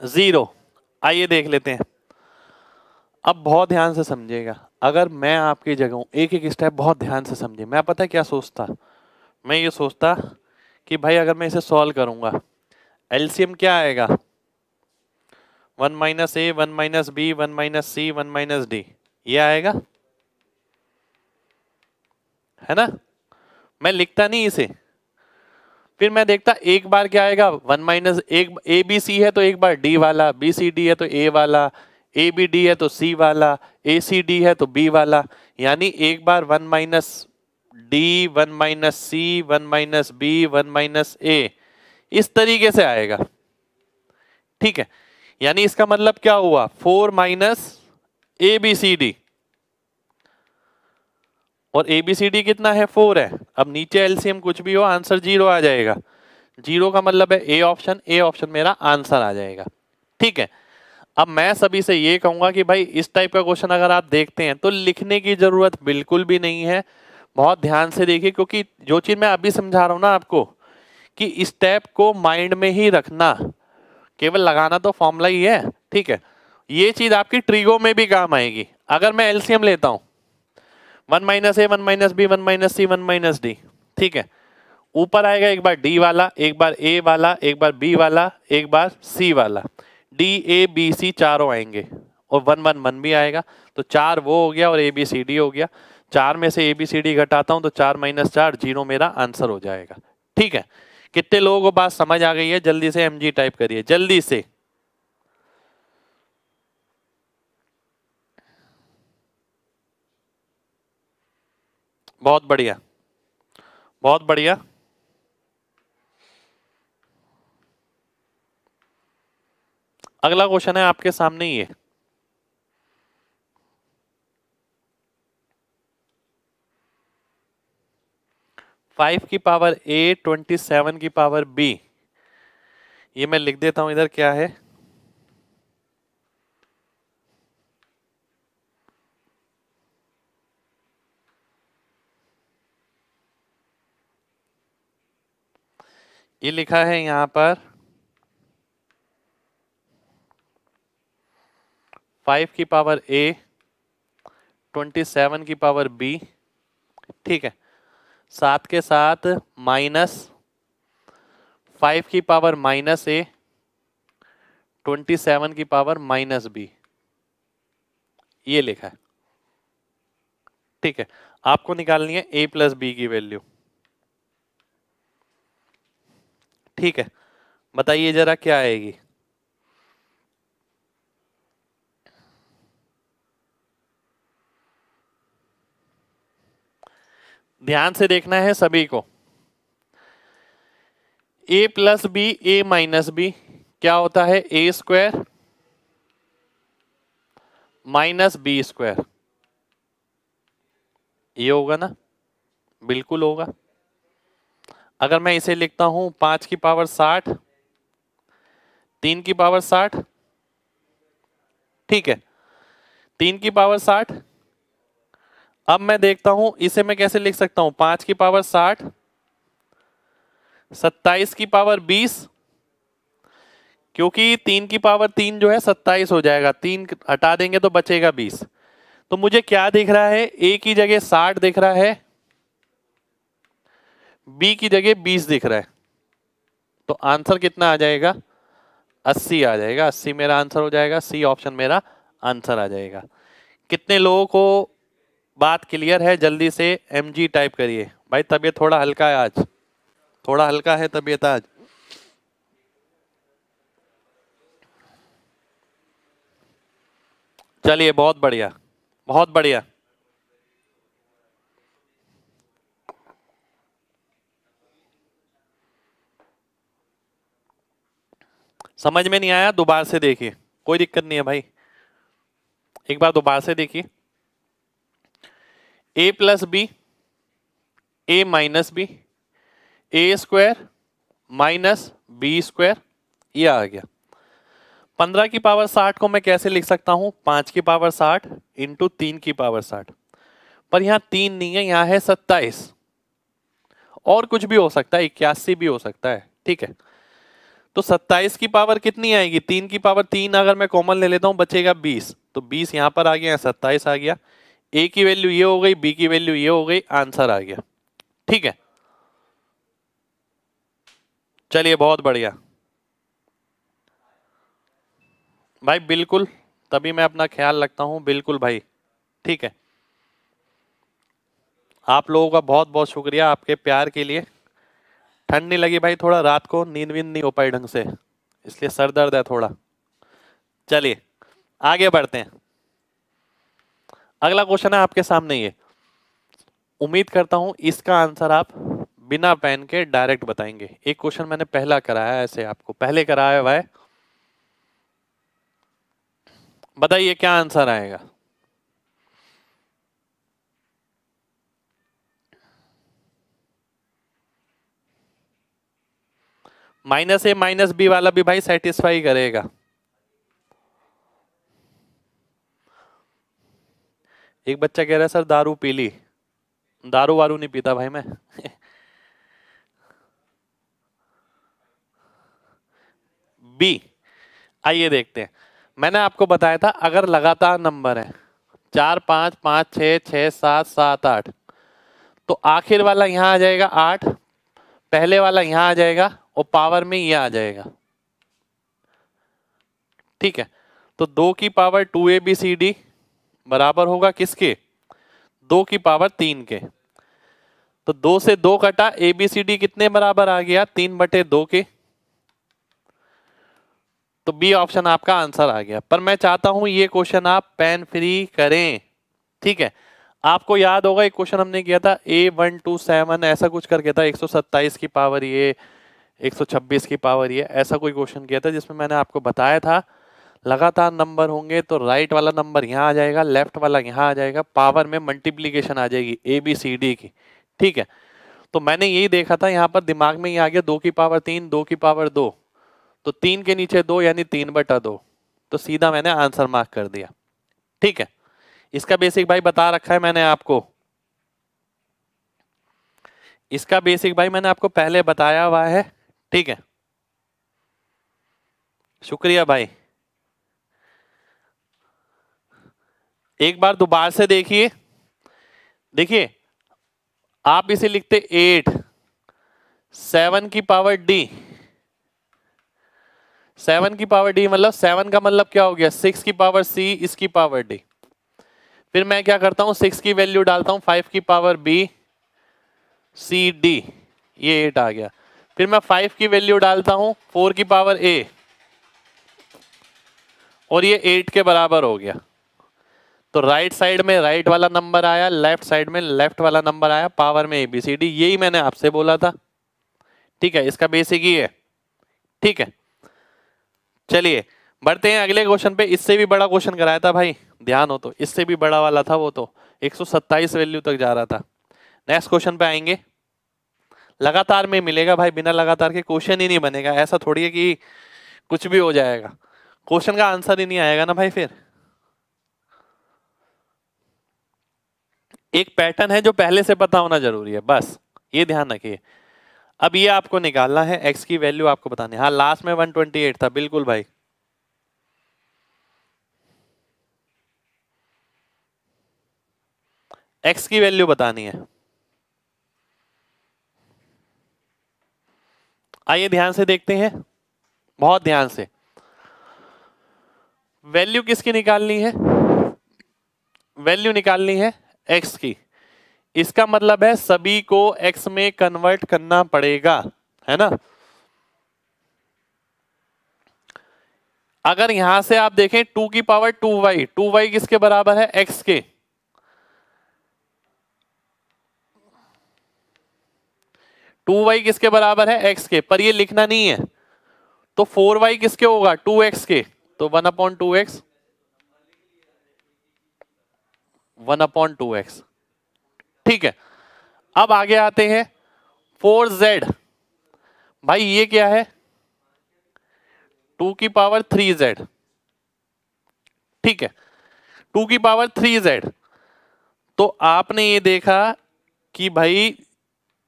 जीरो। आइए देख लेते हैं। अब बहुत ध्यान से समझिएगा, अगर मैं आपकी जगह हूं, एक एक स्टेप बहुत ध्यान से समझिए। मैं पता है क्या सोचता, मैं ये सोचता कि भाई अगर मैं इसे सॉल्व करूंगा, एलसीएम क्या आएगा, 1 माइनस ए, 1 माइनस बी, 1 माइनस सी, 1 माइनस डी, ये आएगा, है ना। मैं लिखता नहीं इसे, फिर मैं देखता एक बार क्या आएगा, 1 माइनस, एक ए बी सी है तो एक बार डी वाला, बी सी डी है तो ए वाला, ए बी डी है तो सी वाला, ए सी डी है तो बी वाला, यानी एक बार 1 माइनस डी, 1 माइनस सी, 1 माइनस बी, 1 माइनस ए, इस तरीके से आएगा। ठीक है, यानी इसका मतलब क्या हुआ, 4 minus a b c d, और ए बी सी डी कितना है, 4 है। अब नीचे एलसीएम कुछ भी हो, आंसर 0 आ जाएगा। 0 का मतलब है ए ऑप्शन, ए ऑप्शन मेरा आंसर आ जाएगा। ठीक है, अब मैं सभी से ये कहूंगा कि भाई इस टाइप का क्वेश्चन अगर आप देखते हैं तो लिखने की जरूरत बिल्कुल भी नहीं है। बहुत ध्यान से देखिए, क्योंकि जो चीज मैं अभी समझा रहा हूं ना आपको, कि स्टेप को माइंड में ही रखना, केवल लगाना तो फॉर्मूला ही है। ठीक है, ये चीज आपकी ट्रिगो में भी काम आएगी। अगर मैं एलसीएम लेता हूं, 1 माइनस ए, 1 माइनस बी, 1 माइनस सी, 1 माइनस डी, ठीक है, ऊपर आएगा एक बार डी वाला, एक बार ए वाला, एक बार बी वाला, एक बार सी वाला, डी ए बी सी चारों आएंगे, और 1 1 1 भी आएगा, तो 4 वो हो गया और ए बी सी डी हो गया। 4 में से ए बी सी डी घटाता हूं तो 4 माइनस 4 0 मेरा आंसर हो जाएगा। ठीक है, कितने लोगों को बात समझ आ गई है, जल्दी से एमजी टाइप करिए जल्दी से। बहुत बढ़िया, बहुत बढ़िया। अगला क्वेश्चन है आपके सामने ही है, फाइव की पावर ए, 27 की पावर बी। ये मैं लिख देता हूं इधर, क्या है, ये लिखा है यहां पर 5 की पावर ए, 27 की पावर बी। ठीक है, साथ के साथ माइनस 5 की पावर माइनस ए, 27 की पावर माइनस बी, ये लिखा है। ठीक है, आपको निकालनी है ए प्लस बी की वैल्यू। ठीक है, बताइए जरा क्या आएगी। ध्यान से देखना है सभी को। ए प्लस बी, ए माइनस बी क्या होता है, A square minus b square, ये होगा ना, बिल्कुल होगा। अगर मैं इसे लिखता हूं 5 की पावर 60, 3 की पावर 60, ठीक है, 3 की पावर 60। अब मैं देखता हूं इसे मैं कैसे लिख सकता हूं, 5 की पावर 60, 27 की पावर 20, क्योंकि 3 की पावर 3 जो है 27 हो जाएगा, 3 हटा देंगे तो बचेगा 20। तो मुझे क्या दिख रहा है, ए की जगह 60 दिख रहा है, बी की जगह 20 दिख रहा है। तो आंसर कितना आ जाएगा, 80 आ जाएगा। 80 मेरा आंसर हो जाएगा, सी ऑप्शन मेरा आंसर आ जाएगा। कितने लोगों को बात क्लियर है, जल्दी से MG टाइप करिए। भाई तबीयत थोड़ा हल्का है आज, थोड़ा हल्का है तबीयत आज। चलिए बहुत बढ़िया, बहुत बढ़िया। समझ में नहीं आया दोबारा से देखिए, कोई दिक्कत नहीं है भाई, एक बार दोबारा से देखिए। a plus b, a minus b, A square minus b square, ये आ गया। 15 की पावर 60 को मैं कैसे लिख सकता हूं, 5 की पावर 60 इंटू 3 की पावर 60। पर यहां 3 नहीं है, यहां है 27, और कुछ भी हो सकता है, 81 भी हो सकता है, ठीक है। तो 27 की पावर कितनी आएगी, 3 की पावर 3 अगर मैं कॉमन ले लेता हूं बचेगा 20, तो 20 यहां पर आ गया, 27 आ गया। ए की वैल्यू ये हो गई, बी की वैल्यू ये हो गई, आंसर आ गया, ठीक है। चलिए बहुत बढ़िया भाई, बिल्कुल, तभी मैं अपना ख्याल रखता हूं, बिल्कुल भाई, ठीक है। आप लोगों का बहुत बहुत शुक्रिया आपके प्यार के लिए। ठंड नहीं लगी भाई, थोड़ा रात को नींद वींद नहीं हो पाई ढंग से, इसलिए सर दर्द है थोड़ा। चलिए आगे बढ़ते हैं। अगला क्वेश्चन है आपके सामने, ये उम्मीद करता हूं इसका आंसर आप बिना पेन के डायरेक्ट बताएंगे। एक क्वेश्चन मैंने पहला कराया है, ऐसे आपको पहले कराया हुआ है, बताइए क्या आंसर आएगा। माइनस ए माइनस बी वाला भी भाई सेटिस्फाई करेगा। एक बच्चा कह रहा है सर दारू पी ली, दारू वारू नहीं पीता भाई मैं। बी, आइए देखते हैं। मैंने आपको बताया था अगर लगातार नंबर है 4 5 5 6 6 7 7 8, तो आखिर वाला यहां आ जाएगा 8, पहले वाला यहां आ जाएगा और पावर में ये आ जाएगा, ठीक है। तो 2 की पावर 2ABCD बराबर होगा किसके, 2 की पावर 3 के। तो 2 से 2 कटा, ABCD कितने बराबर आ गया, 3/2 के। तो बी ऑप्शन आपका आंसर आ गया। पर मैं चाहता हूं ये क्वेश्चन आप पेन फ्री करें, ठीक है। आपको याद होगा एक क्वेश्चन हमने किया था A127 ऐसा कुछ करके था, 127 की पावर ये, 126 की पावर ये, ऐसा कोई क्वेश्चन किया था जिसमें मैंने आपको बताया था लगातार नंबर होंगे तो राइट वाला नंबर यहाँ आ जाएगा, लेफ्ट वाला यहाँ आ जाएगा, पावर में मल्टीप्लीकेशन आ जाएगी ABCD की, ठीक है। तो मैंने यही देखा था, यहाँ पर दिमाग में ये आ गया 2 की पावर 3, 2 की पावर 2, तो 3 के नीचे 2 यानी 3/2, तो सीधा मैंने आंसर मार्क कर दिया, ठीक है। इसका बेसिक भाई बता रखा है मैंने आपको, इसका बेसिक भाई मैंने आपको पहले बताया हुआ है, ठीक है। शुक्रिया भाई। एक बार दोबारा से देखिए, देखिए आप इसे लिखते 8, 7 की पावर D, 7 की पावर D मतलब 7 का मतलब क्या हो गया, 6 की पावर C, इसकी पावर D। फिर मैं क्या करता हूं, 6 की वैल्यू डालता हूं, 5 की पावर B C D, ये 8 आ गया। फिर मैं 5 की वैल्यू डालता हूं, 4 की पावर A, और ये 8 के बराबर हो गया। तो राइट साइड में राइट वाला नंबर आया, लेफ्ट साइड में लेफ्ट वाला नंबर आया, पावर में ABCD, यही मैंने आपसे बोला था, ठीक है। इसका बेसिक ही है, ठीक है। चलिए बढ़ते हैं अगले क्वेश्चन पे। इससे भी बड़ा क्वेश्चन कराया था भाई, ध्यान हो तो, इससे भी बड़ा वाला था वो, तो 127 वैल्यू तक जा रहा था। नेक्स्ट क्वेश्चन पे आएंगे, लगातार में मिलेगा भाई, बिना लगातार के क्वेश्चन ही नहीं बनेगा। ऐसा थोड़ी है कि कुछ भी हो जाएगा, क्वेश्चन का आंसर ही नहीं आएगा ना भाई। फिर एक पैटर्न है जो पहले से पता होना जरूरी है, बस ये ध्यान रखिए। अब ये आपको निकालना है, x की वैल्यू आपको बतानी है। हाँ लास्ट में 128 था, बिल्कुल भाई। एक्स की वैल्यू बतानी है। आइए ध्यान से देखते हैं, बहुत ध्यान से। वैल्यू किसकी निकालनी है? वैल्यू निकालनी है एक्स की। इसका मतलब है सभी को एक्स में कन्वर्ट करना पड़ेगा, है ना। अगर यहां से आप देखें 2 की पावर 2y, 2y किसके बराबर है? x के। 2y किसके बराबर है? x के, पर ये लिखना नहीं है। तो 4y किसके होगा? 2x के। तो 1/2x, 1/2x। ठीक है, अब आगे आते हैं 4z। भाई ये क्या है? 2 की पावर 3z। ठीक है, 2 की पावर 3z। तो आपने ये देखा कि भाई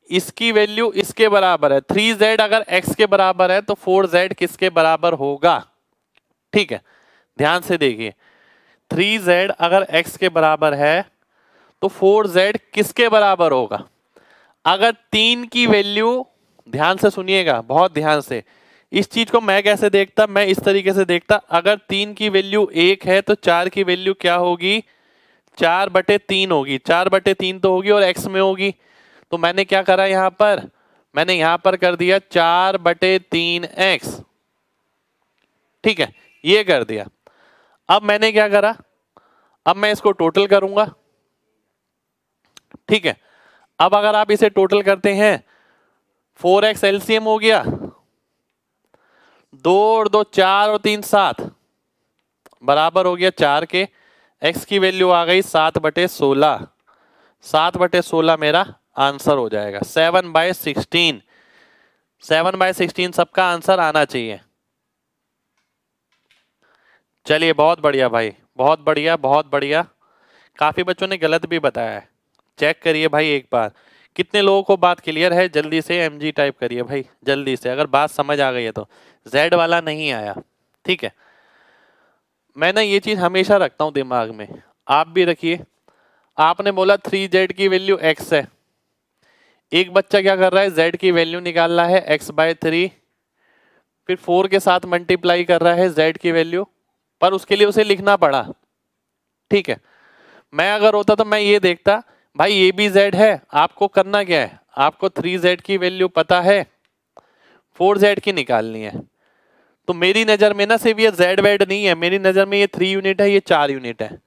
इसकी वैल्यू इसके बराबर है। 3z अगर x के बराबर है तो 4z किसके बराबर होगा? ठीक है, ध्यान से देखिए, 3z अगर x के बराबर है तो 4z किसके बराबर होगा? अगर 3 की वैल्यू, ध्यान से सुनिएगा बहुत ध्यान से, इस चीज को मैं कैसे देखता, मैं इस तरीके से देखता, अगर 3 की वैल्यू 1 है तो 4 की वैल्यू क्या होगी? 4/3 होगी। 4/3 तो होगी और x में होगी। तो मैंने क्या करा यहां पर? मैंने यहां पर कर दिया 4/3x। ठीक है, ये कर दिया। अब मैंने क्या करा? अब मैं इसको टोटल करूंगा। ठीक है, अब अगर आप इसे टोटल करते हैं, 4x एलसीएम हो गया, 2 और 2 4 और 3 7 बराबर हो गया 4 के। x की वैल्यू आ गई 7/16। 7/16 मेरा आंसर हो जाएगा। 7/16, 7/16 सबका आंसर आना चाहिए। चलिए बहुत बढ़िया भाई, बहुत बढ़िया, बहुत बढ़िया। काफी बच्चों ने गलत भी बताया है, चेक करिए भाई एक बार। कितने लोगों को बात क्लियर है? जल्दी से MG टाइप करिए भाई, जल्दी से, अगर बात समझ आ गई है तो। Z वाला नहीं आया, ठीक है। मैं ना ये चीज हमेशा रखता हूं दिमाग में, आप भी रखिए। आपने बोला 3z की वैल्यू x है, एक बच्चा क्या कर रहा है? z की वैल्यू निकाल रहा है x/3, फिर 4 के साथ मल्टीप्लाई कर रहा है z की वैल्यू, पर उसके लिए उसे लिखना पड़ा। ठीक है, मैं अगर होता तो मैं ये देखता, भाई ये भी z है, आपको करना क्या है? आपको 3z की वैल्यू पता है, 4z की निकालनी है। तो मेरी नजर में ना सिर्फ ये z वेड नहीं है, मेरी नजर में ये 3 यूनिट है, ये 4 यूनिट है।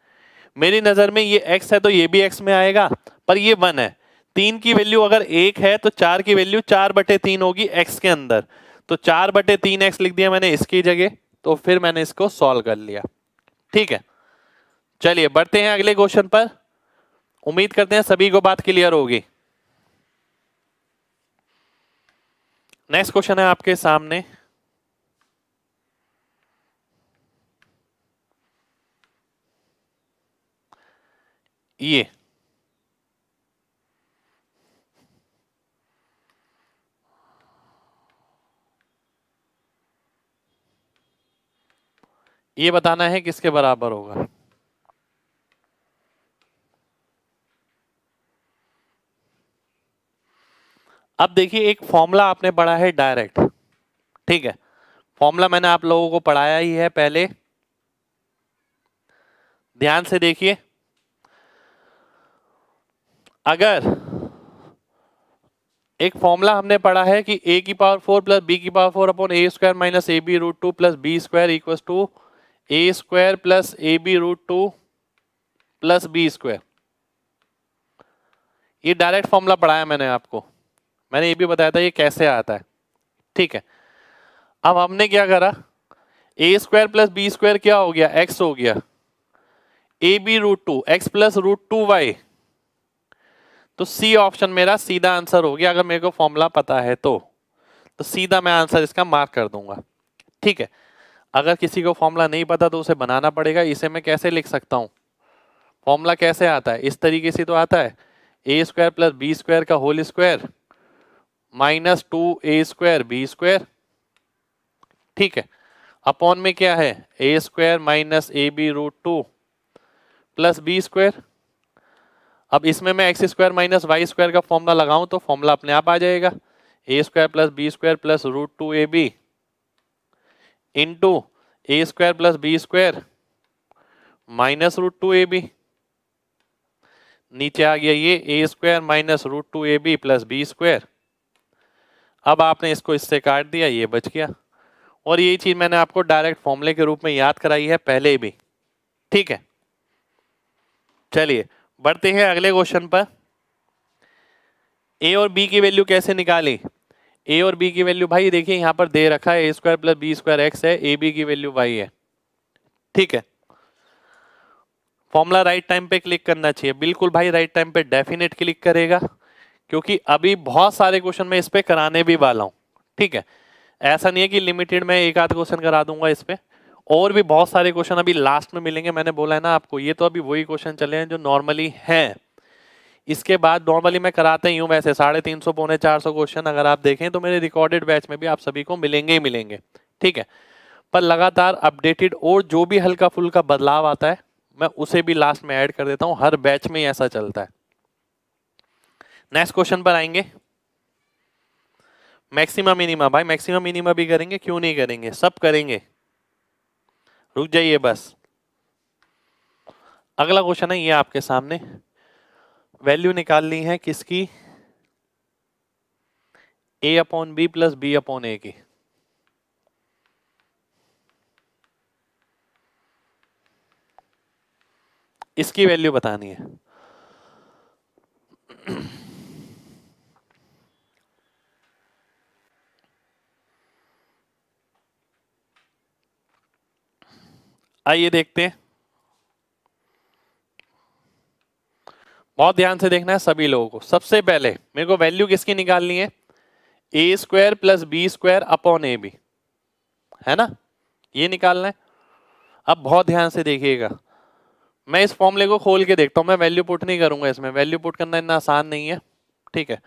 मेरी नजर में ये x है तो ये भी x में आएगा, पर ये 1 है। 3 की वैल्यू अगर 1 है तो 4 की वैल्यू 4/3 होगी x के अंदर। तो 4/3x लिख दिया मैंने इसकी जगह, तो फिर मैंने इसको सॉल्व कर लिया। ठीक है, चलिए बढ़ते हैं अगले क्वेश्चन पर। उम्मीद करते हैं सभी को बात क्लियर होगी। नेक्स्ट क्वेश्चन है आपके सामने। ये बताना है किसके बराबर होगा। अब देखिए, एक फॉर्मूला आपने पढ़ा है डायरेक्ट, ठीक है। फॉर्मूला मैंने आप लोगों को पढ़ाया ही है पहले, ध्यान से देखिए। अगर एक फॉर्मूला हमने पढ़ा है कि a⁴ plus b⁴ upon a² minus ab√2 plus b² equal to a² plus ab√2 plus b²। ये डायरेक्ट फॉर्मूला पढ़ाया मैंने आपको, मैंने ये भी बताया था ये कैसे आता है। ठीक है, अब हमने क्या करा, a² प्लस b² क्या हो गया? x हो गया, ab√2 x प्लस √2y। तो सी ऑप्शन मेरा सीधा आंसर हो गया, अगर मेरे को फॉर्मूला पता है तो सीधा मैं आंसर इसका मार्क कर दूंगा। ठीक है, अगर किसी को फॉर्मूला नहीं पता तो उसे बनाना पड़ेगा। इसे मैं कैसे लिख सकता हूं? फॉर्मूला कैसे आता है? इस तरीके से तो आता है, a² प्लस b² का whole square minus 2a² b²। ठीक है, अपॉन में क्या है? a² minus ab√2 plus b²। अब इसमें मैं X square minus Y square का फॉर्मूला लगाऊं तो फॉर्मूला अपने आप आ जाएगा, A square plus B square plus root two A B into A square plus B square minus root two A B. नीचे आ गया ये A square minus root two A B plus B square. अब आपने इसको इससे काट दिया, ये बच गया। और यही चीज मैंने आपको डायरेक्ट फॉर्मूले के रूप में याद कराई है पहले भी, ठीक है। चलिए बढ़ते हैं अगले क्वेश्चन पर। ए और बी की वैल्यू कैसे निकाली? ए और बी की वैल्यू भाई देखिए यहां पर दे रखा है A square plus B square X है, ए बी की वैल्यू वाई है, ठीक है। फॉर्मूला राइट टाइम पे क्लिक करना चाहिए, बिल्कुल भाई राइट टाइम पे डेफिनेट क्लिक करेगा, क्योंकि अभी बहुत सारे क्वेश्चन मैं इस पे कराने भी वाला हूं, ठीक है। ऐसा नहीं है कि लिमिटेड मैं एक आध क्वेश्चन करा दूंगा इस पे, और भी बहुत सारे क्वेश्चन अभी लास्ट में मिलेंगे। मैंने बोला है ना आपको, ये तो अभी वही क्वेश्चन चले हैं जो नॉर्मली हैं। इसके बाद नॉर्मली मैं कराते ही हूँ वैसे 350 पौने 400 क्वेश्चन, अगर आप देखें तो मेरे रिकॉर्डेड बैच में भी आप सभी को मिलेंगे ही मिलेंगे, ठीक है। पर लगातार अपडेटेड और जो भी हल्का फुल्का बदलाव आता है मैं उसे भी लास्ट में ऐड कर देता हूं, हर बैच में ऐसा चलता है। नेक्स्ट क्वेश्चन पर आएंगे। मैक्सिमा मिनिमा, भाई मैक्सिमा मिनिमा भी करेंगे, क्यों नहीं करेंगे, सब करेंगे, रुक जाइए बस। अगला क्वेश्चन है ये आपके सामने, वैल्यू निकालनी है किसकी, A upon B plus B upon A की। इसकी वैल्यू बतानी है। आइए देखते हैं, बहुत ध्यान से देखना है सभी लोगों को। सबसे पहले मेरे को वैल्यू किसकी निकालनी है, A square plus B square upon A B, है ना, ये निकालना है। अब बहुत ध्यान से देखिएगा, मैं इस फॉर्मूले को खोल के देखता हूं, मैं वैल्यू पुट नहीं करूंगा इसमें, वैल्यू पुट करना इतना आसान नहीं है, ठीक है।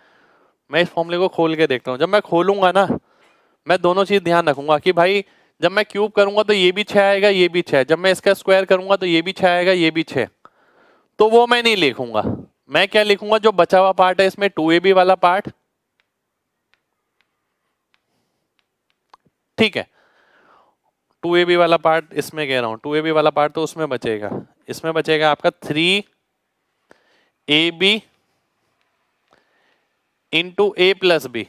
मैं इस फॉर्मूले को खोल के देखता हूं, जब मैं खोलूंगा ना मैं दोनों चीज ध्यान रखूंगा कि भाई जब मैं क्यूब करूंगा तो ये भी 6 आएगा, ये भी 6, जब मैं इसका स्क्वायर करूंगा तो ये भी 6 आएगा, ये भी 6, तो वो मैं नहीं लिखूंगा। मैं क्या लिखूंगा, जो बचा हुआ पार्ट है इसमें 2ab वाला पार्ट, ठीक है। 2ab वाला पार्ट इसमें कह रहा हूं, 2ab वाला पार्ट तो उसमें बचेगा, इसमें बचेगा आपका 3ab इंटू ए प्लस बी,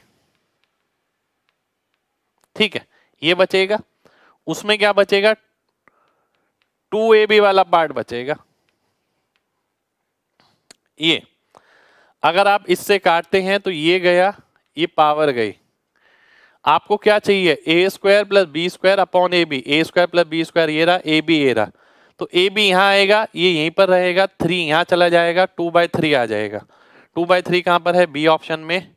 ठीक है, ये बचेगा। उसमें क्या बचेगा, 2ab वाला पार्ट बचेगा, ये अगर आप इससे काटते हैं तो ये गया, ये पावर गई। आपको क्या चाहिए, A square plus B square upon A B, A square plus B square ये रहा, ए बी ये रहा, तो ए बी यहां आएगा, ये यहीं पर रहेगा, 3 यहां चला जाएगा, 2/3 आ जाएगा। 2/3 कहां पर है, बी ऑप्शन में।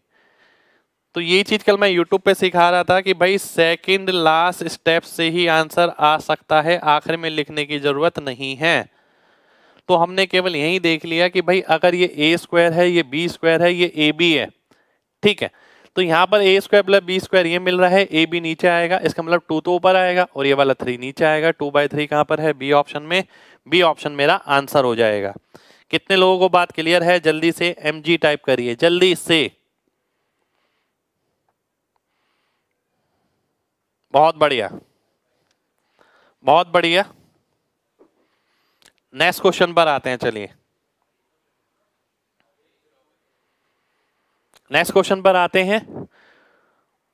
तो ये चीज कल मैं यूट्यूब पे सिखा रहा था कि भाई सेकंड लास्ट स्टेप से ही आंसर आ सकता है, आखिर में लिखने की जरूरत नहीं है। तो हमने केवल यही देख लिया कि भाई अगर ये ए स्क्वायर है, ये बी स्क्वायर है, ये ए बी है, ठीक है। तो यहाँ पर ए स्क्वायर प्लस बी स्क्वायर ये मिल रहा है, ए बी नीचे आएगा, इसका मतलब 2 तो ऊपर आएगा और ये वाला 3 नीचे आएगा। 2/3 कहां पर है, बी ऑप्शन में। बी ऑप्शन मेरा आंसर हो जाएगा। कितने लोगों को बात क्लियर है, जल्दी से mg टाइप करिए जल्दी से। बहुत बढ़िया, बहुत बढ़िया। नेक्स्ट क्वेश्चन पर आते हैं, चलिए नेक्स्ट क्वेश्चन पर आते हैं।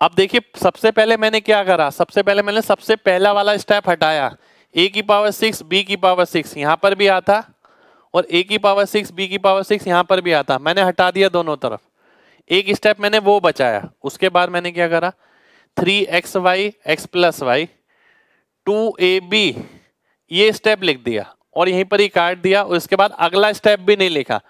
अब देखिए सबसे पहले मैंने क्या करा, सबसे पहले मैंने सबसे पहला वाला स्टेप हटाया, a की पावर 6 b की पावर 6 यहां पर भी आता और a की पावर 6 b की पावर 6 यहां पर भी आता, मैंने हटा दिया दोनों तरफ। एक स्टेप मैंने वो बचाया, उसके बाद मैंने क्या करा, 3xy x plus Y 2ab ये स्टेप लिख दिया और यहीं पर ही काट दिया, और इसके बाद अगला स्टेप भी नहीं लिखा।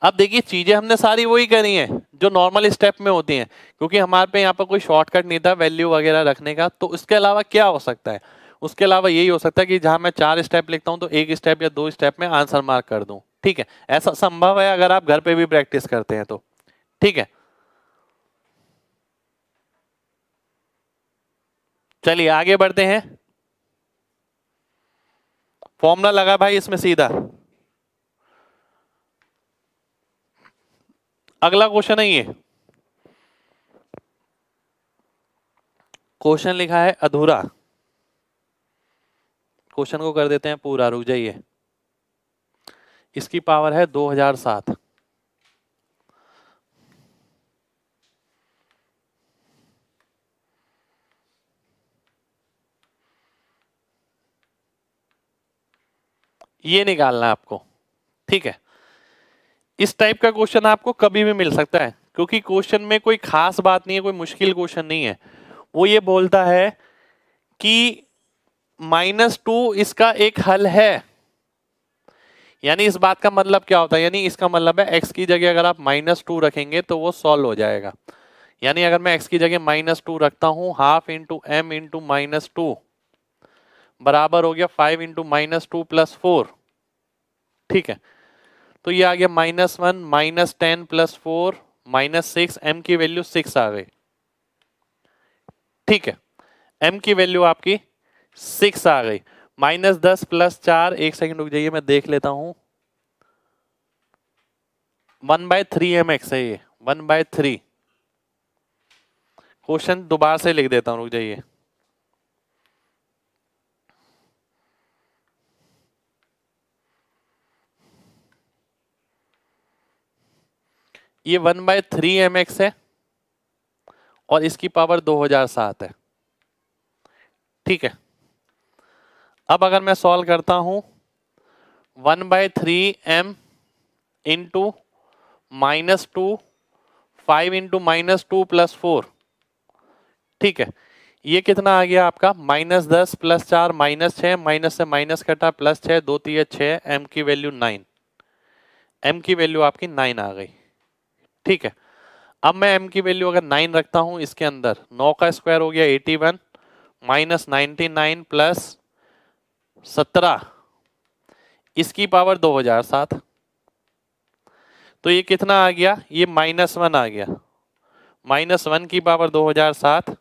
अब देखिए चीजें हमने सारी वही करी हैं जो नॉर्मल स्टेप में होती हैं, क्योंकि हमारे पे यहाँ पर कोई शॉर्टकट नहीं था वैल्यू वगैरह रखने का। तो इसके अलावा क्या हो सकता है, उसके अलावा यही हो सकता है कि जहां मैं 4 स्टेप लिखता हूं तो एक स्टेप या 2 स्टेप में आंसर मार्क कर दूं, ठीक है। ऐसा संभव है अगर आप घर पे भी प्रैक्टिस करते हैं तो, ठीक है। चलिए आगे बढ़ते हैं। फॉर्मूला लगा भाई इसमें सीधा, अगला क्वेश्चन है ये, क्वेश्चन लिखा है अधूरा, क्वेश्चन को कर देते हैं पूरा, रुक जाइए। इसकी पावर है 2007। ये निकालना है आपको, ठीक है। इस टाइप का क्वेश्चन आपको कभी भी मिल सकता है, क्योंकि क्वेश्चन में कोई खास बात नहीं है, कोई मुश्किल क्वेश्चन नहीं है। वो ये बोलता है कि -2 इसका एक हल है। यानी इस बात का मतलब क्या होता है, यानी इसका मतलब है x की जगह अगर आप -2 रखेंगे तो वो सॉल्व हो जाएगा। यानी अगर मैं x की जगह -2 रखता हूं, हाफ इंटू m इंटू -2 बराबर हो गया 5 इंटू -2 + 4, ठीक है। तो ये आ गया -1 -10 + 4 -6, m की वैल्यू 6 आ गई, ठीक है। m की वैल्यू आपकी 6 आ गई। -10 + 4, एक सेकंड रुक जाइए मैं देख लेता हूं। 1/3 mx है ये, 1/3। क्वेश्चन दोबारा से लिख देता हूं, रुक जाइए। ये 1/3 mx है और इसकी पावर 2007 है, ठीक है। अब अगर मैं सॉल्व करता हूं, 1/3 m इंटू -2, 5 इंटू -2 + 4, ठीक है। ये कितना आ गया आपका, -10 + 4 -6, माइनस से माइनस कटा, +6 2 3 6, m की वैल्यू 9, m की वैल्यू आपकी 9 आ गई, ठीक है। अब मैं m की वैल्यू अगर 9 रखता हूं इसके अंदर, 9 का स्क्वायर हो गया 81, -99 + 17, इसकी पावर 2007। तो ये कितना आ गया, ये -1 आ गया, -1 की पावर 2007,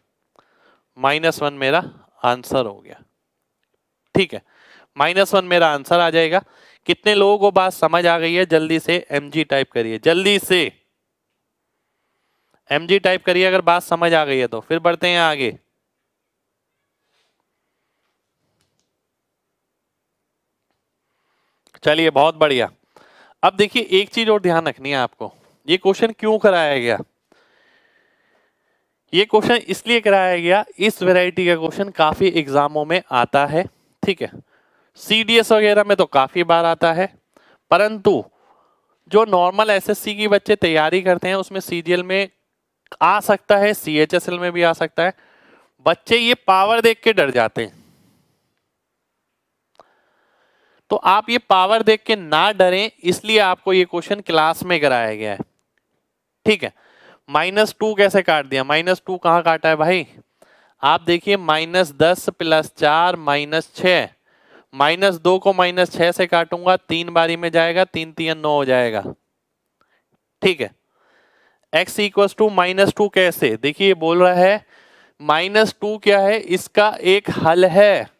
-1 मेरा आंसर हो गया, ठीक है। -1 मेरा आंसर आ जाएगा। कितने लोगों को बात समझ आ गई है? जल्दी से mg टाइप करिए, जल्दी से mg टाइप करिए अगर बात समझ आ गई है तो। फिर बढ़ते हैं आगे। चलिए बहुत बढ़िया। अब देखिए एक चीज और ध्यान रखनी है आपको, ये क्वेश्चन क्यों कराया गया। ये क्वेश्चन इसलिए कराया गया, इस वैरायटी का क्वेश्चन काफी एग्जामों में आता है, ठीक है। सीडीएस वगैरह में तो काफी बार आता है, परंतु जो नॉर्मल एसएससी की बच्चे तैयारी करते हैं उसमें सीजीएल में आ सकता है, सीएचएसएल में भी आ सकता है। बच्चे ये पावर देख के डर जाते हैं, तो आप ये पावर देख के ना डरें, इसलिए आपको ये क्वेश्चन क्लास में कराया गया है, ठीक है। -2 कैसे काट दिया, -2 कहां काटा है भाई, आप देखिए -10 + 4 -6, -2 को -6 से काटूंगा, 3 बारी में जाएगा, 3 3 9 हो जाएगा, ठीक है। x = -2 कैसे, देखिए बोल रहा है -2 क्या है, इसका एक हल है।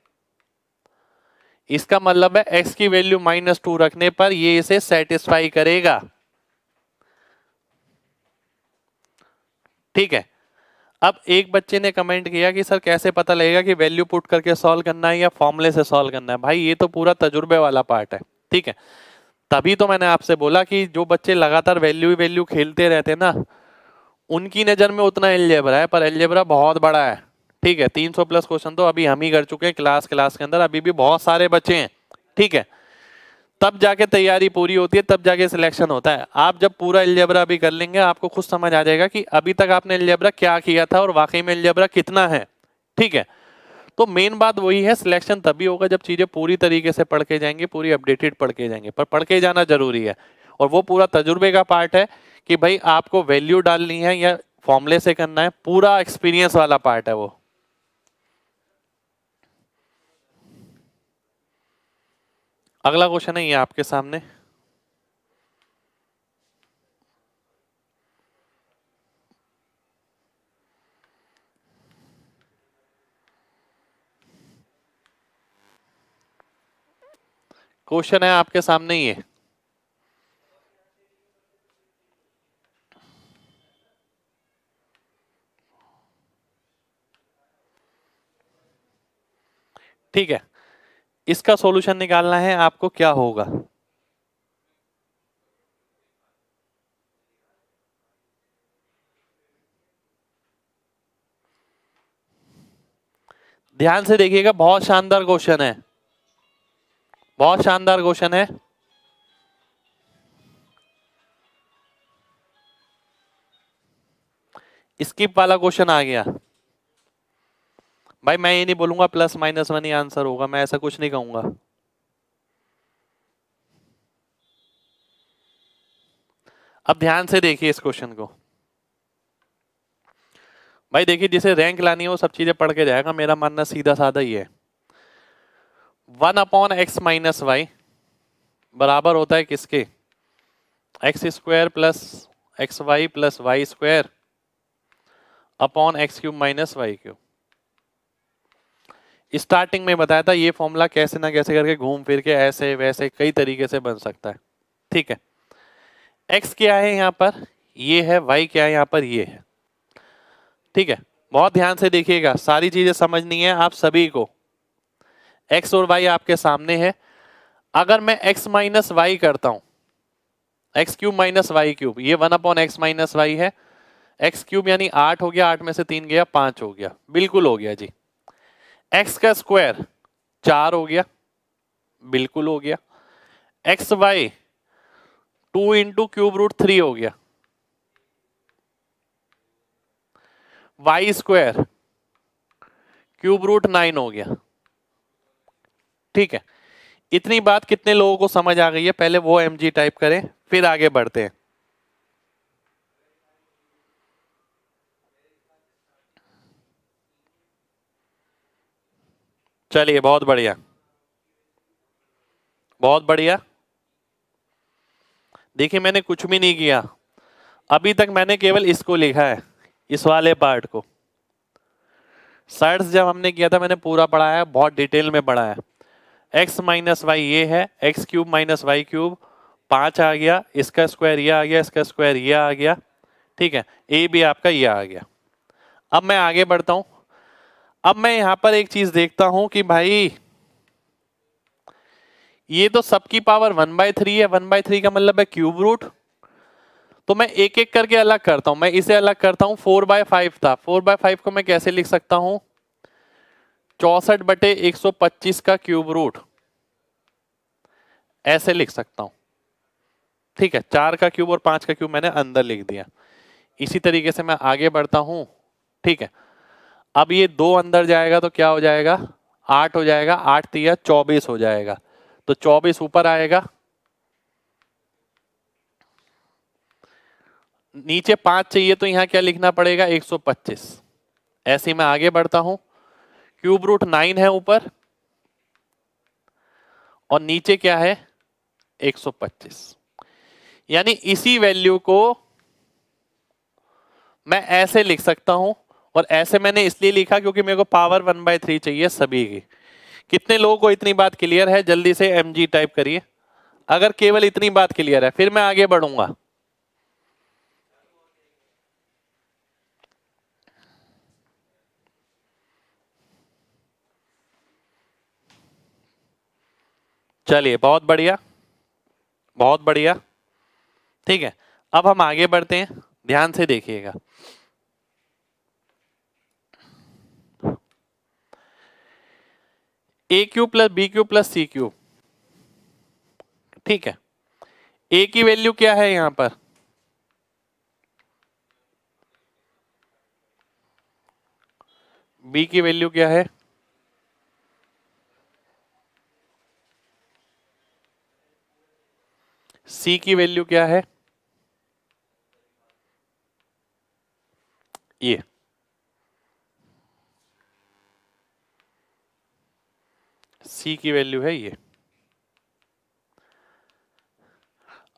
इसका मतलब है x की वैल्यू -2 रखने पर ये इसे सेटिस्फाई करेगा, ठीक है। अब एक बच्चे ने कमेंट किया कि सर कैसे पता लगेगा कि वैल्यू पुट करके सॉल्व करना है या फॉर्मूले से सॉल्व करना है। भाई ये तो पूरा तजुर्बे वाला पार्ट है, ठीक है। तभी तो मैंने आपसे बोला कि जो बच्चे लगातार वैल्यू वैल्यू खेलते रहते हैं ना, उनकी नजर में उतना एलजेब्रा है, पर एलजेब्रा बहुत बड़ा है, ठीक है। 300+ क्वेश्चन तो अभी हम ही कर चुके हैं क्लास के अंदर, अभी भी बहुत सारे बच्चे हैं, ठीक है। तब जाके तैयारी पूरी होती है, तब जाके सिलेक्शन होता है। आप जब पूरा एलजेब्रा भी कर लेंगे, आपको खुद समझ आ जाएगा कि अभी तक आपने एलजेब्रा क्या किया था और वाकई में एलजेब्रा कितना है, ठीक है। तो मेन बात वही है, सिलेक्शन तभी होगा जब चीजें पूरी तरीके से पढ़ के जाएंगे, पूरी अपडेटेड पढ़ के जाएंगे, पर पढ़ के जाना जरूरी है। और वो पूरा तजुर्बे का पार्ट है कि भाई आपको वैल्यू डालनी है या फॉर्मूले से करना है, पूरा एक्सपीरियंस वाला पार्ट है वो। अगला क्वेश्चन है ये आपके सामने, क्वेश्चन है आपके सामने ये, ठीक है, इसका सॉल्यूशन निकालना है आपको, क्या होगा? ध्यान से देखिएगा, बहुत शानदार क्वेश्चन है, बहुत शानदार क्वेश्चन है। स्किप वाला क्वेश्चन आ गया भाई, मैं ये नहीं बोलूंगा प्लस माइनस वन ही आंसर होगा, मैं ऐसा कुछ नहीं कहूंगा। अब ध्यान से देखिए इस क्वेश्चन को भाई, देखिए जिसे रैंक लानी है वो सब चीजें पढ़ के जाएगा, मेरा मानना सीधा साधा ही है। 1/x-y बराबर होता है किसके? x² plus xy plus y² upon x³ minus y³। Starting में बताया था ये फॉर्मूला कैसे ना कैसे करके घूम फिर के ऐसे वैसे कई तरीके से बन सकता है। ठीक है, x क्या है यहाँ पर, ये है, y क्या है यहाँ पर, ये है। ठीक है, बहुत ध्यान से देखिएगा, सारी चीजें समझनी है आप सभी को। x और y आपके सामने है, अगर मैं x माइनस वाई करता हूं, x³ माइनस y³, ये 1/x माइनस वाई है, x³ यानी 8 हो गया, 8 में से 3 गया 5 हो गया, बिल्कुल हो गया जी। x का स्क्वायर 4 हो गया, बिल्कुल हो गया। xy 2 इंटू √3 हो गया, y² √9 हो गया। ठीक है, इतनी बात कितने लोगों को समझ आ गई है? पहले वो mg टाइप करें, फिर आगे बढ़ते हैं। चलिए, बहुत बढ़िया, बहुत बढ़िया। देखिए मैंने कुछ भी नहीं किया अभी तक, मैंने केवल इसको लिखा है, इस वाले पार्ट को। सर्च जब हमने किया था मैंने पूरा पढ़ाया, बहुत डिटेल में पढ़ाया। x माइनस वाई ये है, x³ माइनस y³, 5 आ गया, इसका स्क्वायर ये आ गया, इसका स्क्वायर ये आ गया। ठीक है, ए भी आपका ये आ गया। अब मैं आगे बढ़ता हूं, अब मैं यहां पर एक चीज देखता हूं कि भाई ये तो सबकी पावर 1/3 है, 1/3 का मतलब है क्यूब रूट। तो मैं एक एक करके अलग करता हूं, मैं इसे अलग करता हूं, 4/5 था, 4/5 को मैं कैसे लिख सकता हूं? 64/125 का क्यूब रूट, ऐसे लिख सकता हूं। ठीक है, 4 का क्यूब और 5 का क्यूब मैंने अंदर लिख दिया। इसी तरीके से मैं आगे बढ़ता हूं। ठीक है, अब ये 2 अंदर जाएगा तो क्या हो जाएगा? 8 हो जाएगा, 8 तिया 24 हो जाएगा, तो 24 ऊपर आएगा, नीचे 5 चाहिए तो यहां क्या लिखना पड़ेगा? 125। ऐसे ही मैं आगे बढ़ता हूं, क्यूब रूट 9 है ऊपर और नीचे क्या है? 125। यानी इसी वैल्यू को मैं ऐसे लिख सकता हूं, और ऐसे मैंने इसलिए लिखा क्योंकि मेरे को पावर 1/3 चाहिए सभी की। कितने लोगों को इतनी बात क्लियर है? जल्दी से mg टाइप करिए, अगर केवल इतनी बात क्लियर है, फिर मैं आगे बढ़ूंगा। चलिए, बहुत बढ़िया, बहुत बढ़िया। ठीक है, अब हम आगे बढ़ते हैं, ध्यान से देखिएगा। a³ plus b³ plus c³। ठीक है, a की वैल्यू क्या है यहां पर? b की वैल्यू क्या है? c की वैल्यू क्या है? ये c की वैल्यू है ये।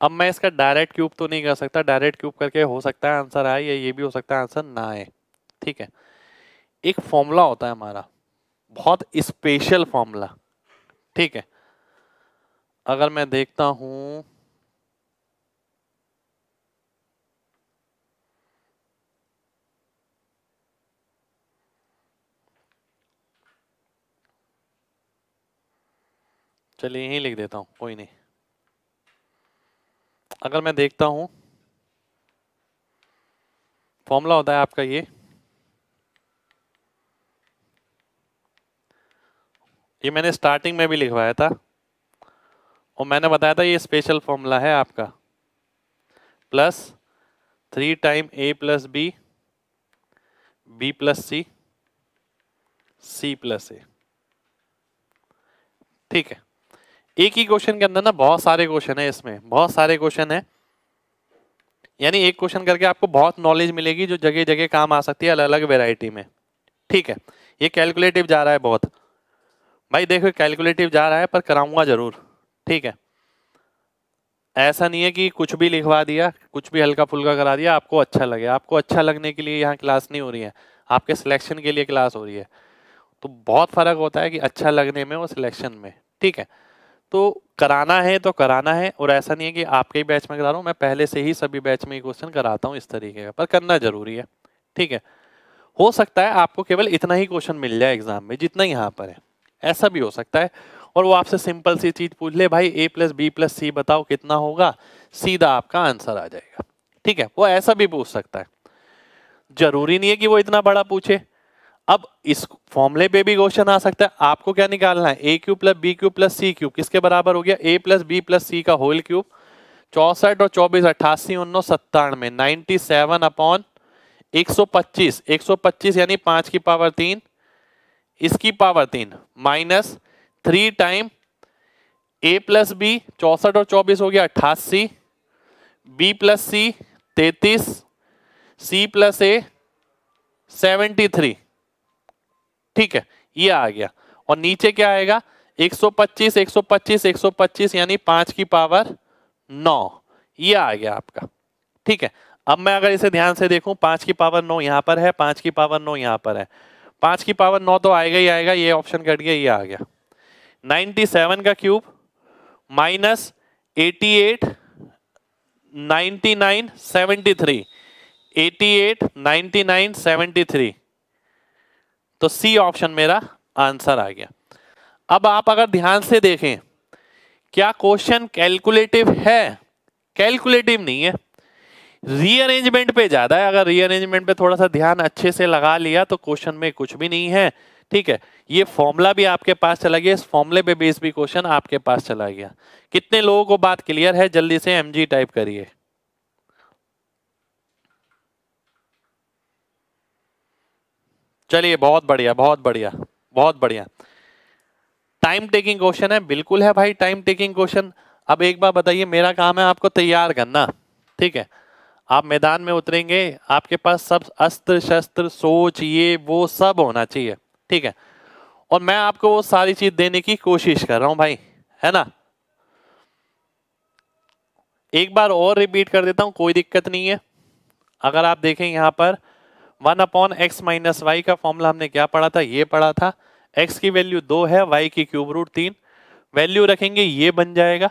अब मैं इसका डायरेक्ट क्यूब तो नहीं कर सकता, डायरेक्ट क्यूब करके हो सकता है आंसर आए, या ये भी हो सकता है आंसर ना आए। ठीक है, एक फॉर्मूला होता है हमारा, बहुत स्पेशल फॉर्मूला। ठीक है, अगर मैं देखता हूं, चलिए यहीं लिख देता हूं, कोई नहीं। अगर मैं देखता हूं, फॉर्मूला होता है आपका ये मैंने स्टार्टिंग में भी लिखवाया था और मैंने बताया था ये स्पेशल फॉर्मूला है आपका, plus 3 time a plus B, b plus C, c plus A. ठीक है, एक ही क्वेश्चन के अंदर ना बहुत सारे क्वेश्चन है, इसमें बहुत सारे क्वेश्चन है, यानी एक क्वेश्चन करके आपको बहुत नॉलेज मिलेगी जो जगह जगह काम आ सकती है अलग अलग वेराइटी में। ठीक है, ये कैलकुलेटिव जा रहा है बहुत भाई, देखो कैलकुलेटिव जा रहा है पर कराऊंगा जरूर। ठीक है, ऐसा नहीं है कि कुछ भी लिखवा दिया, कुछ भी हल्का फुल्का करा दिया आपको अच्छा लगे। आपको अच्छा लगने के लिए यहाँ क्लास नहीं हो रही है, आपके सिलेक्शन के लिए क्लास हो रही है। तो बहुत फर्क होता है कि अच्छा लगने में और सिलेक्शन में। ठीक है, तो कराना है तो कराना है, और ऐसा नहीं है कि आपके ही बैच में करा रहा हूँ, मैं पहले से ही सभी बैच में क्वेश्चन कराता हूँ इस तरीके का, पर करना जरूरी है। ठीक है, हो सकता है आपको केवल इतना ही क्वेश्चन मिल जाए एग्जाम में जितना यहाँ पर है, ऐसा भी हो सकता है। और वो आपसे सिंपल सी चीज पूछ ले, भाई a प्लस बी प्लस सी बताओ कितना होगा, सीधा आपका आंसर आ जाएगा। ठीक है, वो ऐसा भी पूछ सकता है, जरूरी नहीं है कि वो इतना बड़ा पूछे। अब इस फॉर्मूले पे भी क्वेश्चन आ सकता है, आपको क्या निकालना है, A cube plus B cube plus C cube किसके बराबर हो गया, A plus B plus C का होल क्यूब। 64 और 24 88 19 97 97 अपॉन 125, 125 यानी 5 की पावर 3, इसकी पावर 3 माइनस 3 टाइम ए प्लस बी, 64 और 24 हो गया 88, बी प्लस सी 33, सी प्लस ए 73। ठीक है, ये आ गया, और नीचे क्या आएगा 125 125 125 यानी 5 की पावर 9, ये आ गया आपका। ठीक है, अब मैं अगर इसे ध्यान से देखूं, 5 की पावर 9 यहां पर है, 5 की पावर 9 यहां पर है, 5 की पावर 9 तो आएगा ही आएगा, ये ऑप्शन कट गया, ये आ गया। 97 का क्यूब माइनस 88 99 73, 88 99 73, तो सी ऑप्शन मेरा आंसर आ गया। अब आप अगर ध्यान से देखें, क्या क्वेश्चन कैलकुलेटिव है, कैलकुलेटिव नहीं है, रीअरेंजमेंट पे ज्यादा है। अगर रीअरेंजमेंट पे थोड़ा सा ध्यान अच्छे से लगा लिया तो क्वेश्चन में कुछ भी नहीं है। ठीक है, ये फॉर्मूला भी आपके पास चला गया, इस फॉर्मूले पे बेस भी क्वेश्चन आपके पास चला गया। कितने लोगों को बात क्लियर है, जल्दी से एमजी टाइप करिए। चलिए, बहुत बढ़िया बहुत बढ़िया बहुत बढ़िया। टाइम टेकिंग क्वेश्चन है, बिल्कुल है भाई टाइम टेकिंग क्वेश्चन। अब एक बार बताइए, मेरा काम है आपको तैयार करना। ठीक है, आप मैदान में उतरेंगे, आपके पास सब अस्त्र शस्त्र सोच ये वो सब होना चाहिए। ठीक है, और मैं आपको वो सारी चीज देने की कोशिश कर रहा हूं भाई, है ना। एक बार और रिपीट कर देता हूं, कोई दिक्कत नहीं है। अगर आप देखें यहां पर 1 अपॉन एक्स माइनस वाई का फॉर्मूला हमने क्या पढ़ा था, ये पढ़ा था। एक्स की वैल्यू 2 है, वाई की क्यूब रूट 3, वैल्यू रखेंगे ये बन जाएगा।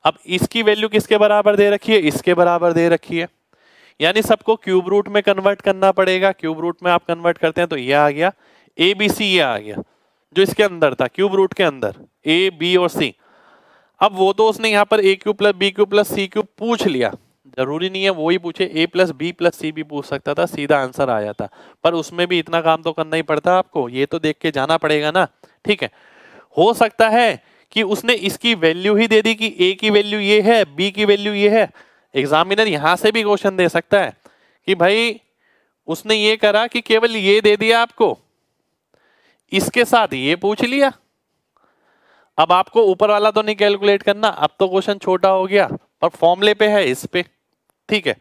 अब इसकी वैल्यू किसके बराबर दे रखी है, इसके बराबर दे रखी है, यानी सबको क्यूब रूट में कन्वर्ट करना पड़ेगा। क्यूब रूट में आप कन्वर्ट करते हैं तो ये आ गया, ए बी सी, ये आ गया जो इसके अंदर था क्यूब रूट के अंदर, ए बी और सी। अब वो तो उसने यहाँ पर A cube plus B cube plus C cube पूछ लिया, जरूरी नहीं है वो ही पूछे, A plus B plus C भी पूछ सकता था, सीधा आंसर आ जाता। पर उसमें भी इतना काम तो करना ही पड़ता आपको, ये तो देख के जाना पड़ेगा ना। ठीक है, हो सकता है कि उसने इसकी वैल्यू ही दे दी कि ए की वैल्यू ये है, बी की वैल्यू ये है। एग्जामिनर यहां से भी क्वेश्चन दे सकता है कि भाई उसने ये करा कि केवल ये दे दिया आपको, इसके साथ ये पूछ लिया। अब आपको ऊपर वाला तो नहीं कैलकुलेट करना, अब तो क्वेश्चन छोटा हो गया, पर फॉर्मूले पे है इस पे। ठीक है,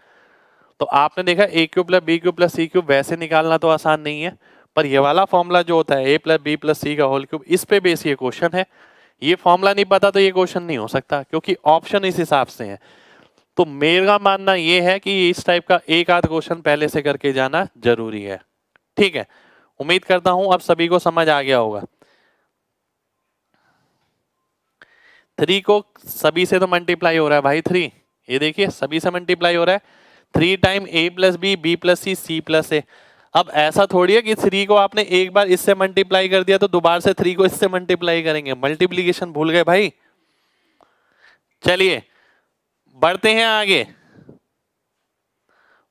तो आपने देखा A cube plus B cube plus C cube वैसे निकालना तो आसान नहीं है, पर ये वाला फॉर्मूला जो होता है ए प्लस बी प्लस सी का होल क्यूब, इस पे बेस ये क्वेश्चन है। ये फॉर्मूला नहीं पता तो ये क्वेश्चन नहीं हो सकता, क्योंकि ऑप्शन इस हिसाब से है। तो मेरा मानना ये है कि इस टाइप का एक आध क्वेश्चन पहले से करके जाना जरूरी है। ठीक है, उम्मीद करता हूं अब सभी को समझ आ गया होगा। 3 को सभी से तो मल्टीप्लाई हो रहा है भाई, 3 ये देखिए सभी से मल्टीप्लाई हो रहा है। 3 टाइम ए प्लस बी, बी प्लस सी, सी प्लस ए। अब ऐसा थोड़ी है कि 3 को आपने एक बार इससे मल्टीप्लाई कर दिया तो दोबारा से 3 को इससे मल्टीप्लाई करेंगे, मल्टीप्लीकेशन भूल गए भाई। चलिए बढ़ते हैं आगे,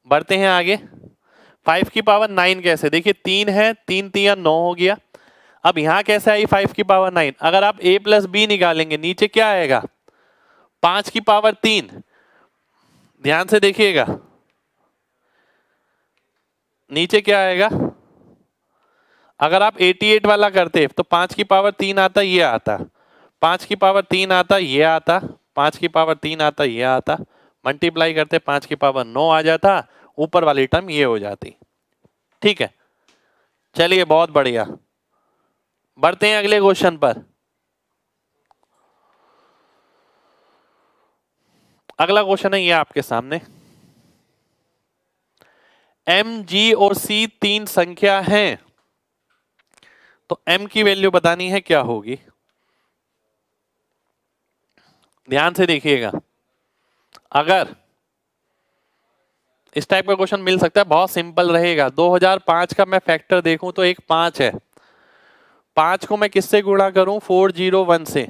बढ़ते हैं आगे। 5 की पावर 9 कैसे, देखिए 3 है, 3 3 9 हो गया। अब यहां कैसे आई 5 की पावर 9, अगर आप a प्लस बी निकालेंगे नीचे क्या आएगा 5 की पावर 3। ध्यान से देखिएगा नीचे क्या आएगा, अगर आप 88 वाला करते तो 5 की पावर 3 आता, ये आता, 5 की पावर 3 आता, ये आता, 5 की पावर 3 आता, ये आता, मल्टीप्लाई करते 5 की पावर 9 आ जाता, ऊपर वाली टर्म ये हो जाती। ठीक है, चलिए बहुत बढ़िया, बढ़ते हैं अगले क्वेश्चन पर। अगला क्वेश्चन है ये आपके सामने, m, g और c 3 संख्या हैं, तो m की वैल्यू बतानी है क्या होगी। ध्यान से देखिएगा, अगर इस टाइप का क्वेश्चन मिल सकता है, बहुत सिंपल रहेगा। 2005 का मैं फैक्टर देखूं तो एक 5 है, 5 को मैं किससे गुणा करूं 401 से,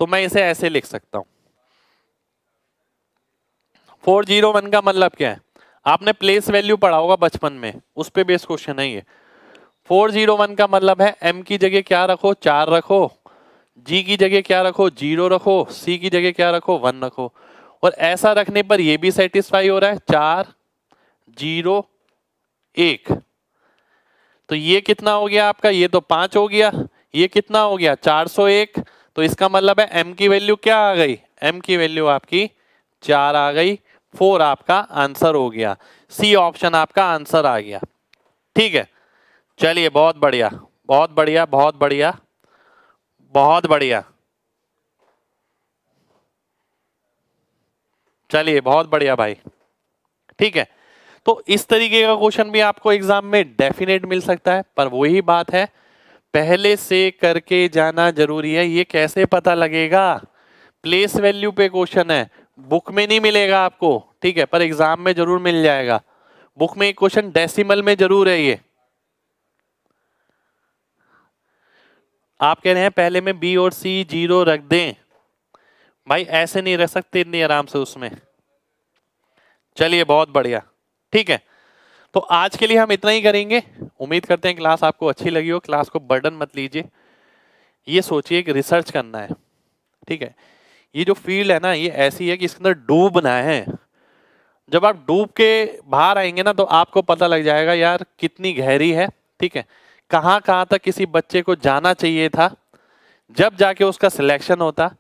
तो मैं इसे ऐसे लिख सकता हूं। 401 का मतलब क्या है, आपने प्लेस वैल्यू पढ़ा होगा बचपन में, उस पे बेस क्वेश्चन है ये। 401 का मतलब है m की जगह क्या रखो 4 रखो, g की जगह क्या रखो 0 रखो, c की जगह क्या रखो 1 रखो। और ऐसा रखने पर ये भी सेटिस्फाई हो रहा है 4 0 1, तो ये कितना हो गया आपका, ये तो 5 हो गया, ये कितना हो गया 401। तो इसका मतलब है m की वैल्यू क्या आ गई, m की वैल्यू आपकी 4 आ गई, 4 आपका आंसर हो गया, सी ऑप्शन आपका आंसर आ गया। ठीक है, चलिए बहुत बढ़िया बहुत बढ़िया बहुत बढ़िया बहुत बढ़िया, चलिए बहुत बढ़िया भाई। ठीक है, तो इस तरीके का क्वेश्चन भी आपको एग्जाम में डेफिनेट मिल सकता है, पर वही बात है पहले से करके जाना जरूरी है। ये कैसे पता लगेगा, प्लेस वैल्यू पे क्वेश्चन है, बुक में नहीं मिलेगा आपको, ठीक है, पर एग्जाम में जरूर मिल जाएगा। बुक में एक क्वेश्चन डेसिमल में जरूर है ये। आप कह रहे हैं पहले में बी और सी 0 रख दें, भाई ऐसे नहीं रख सकते इतनी आराम से उसमें। चलिए बहुत बढ़िया, ठीक है, तो आज के लिए हम इतना ही करेंगे। उम्मीद करते हैं क्लास आपको अच्छी लगी हो। क्लास को बर्डन मत लीजिए, ये सोचिए कि रिसर्च करना है, ठीक है। ये जो फील्ड है ना ये ऐसी है कि इसके अंदर डूबना है। जब आप डूब के बाहर आएंगे ना तो आपको पता लग जाएगा यार कितनी गहरी है, ठीक है, कहाँ कहाँ तक किसी बच्चे को जाना चाहिए था, जब जाके उसका सिलेक्शन होता।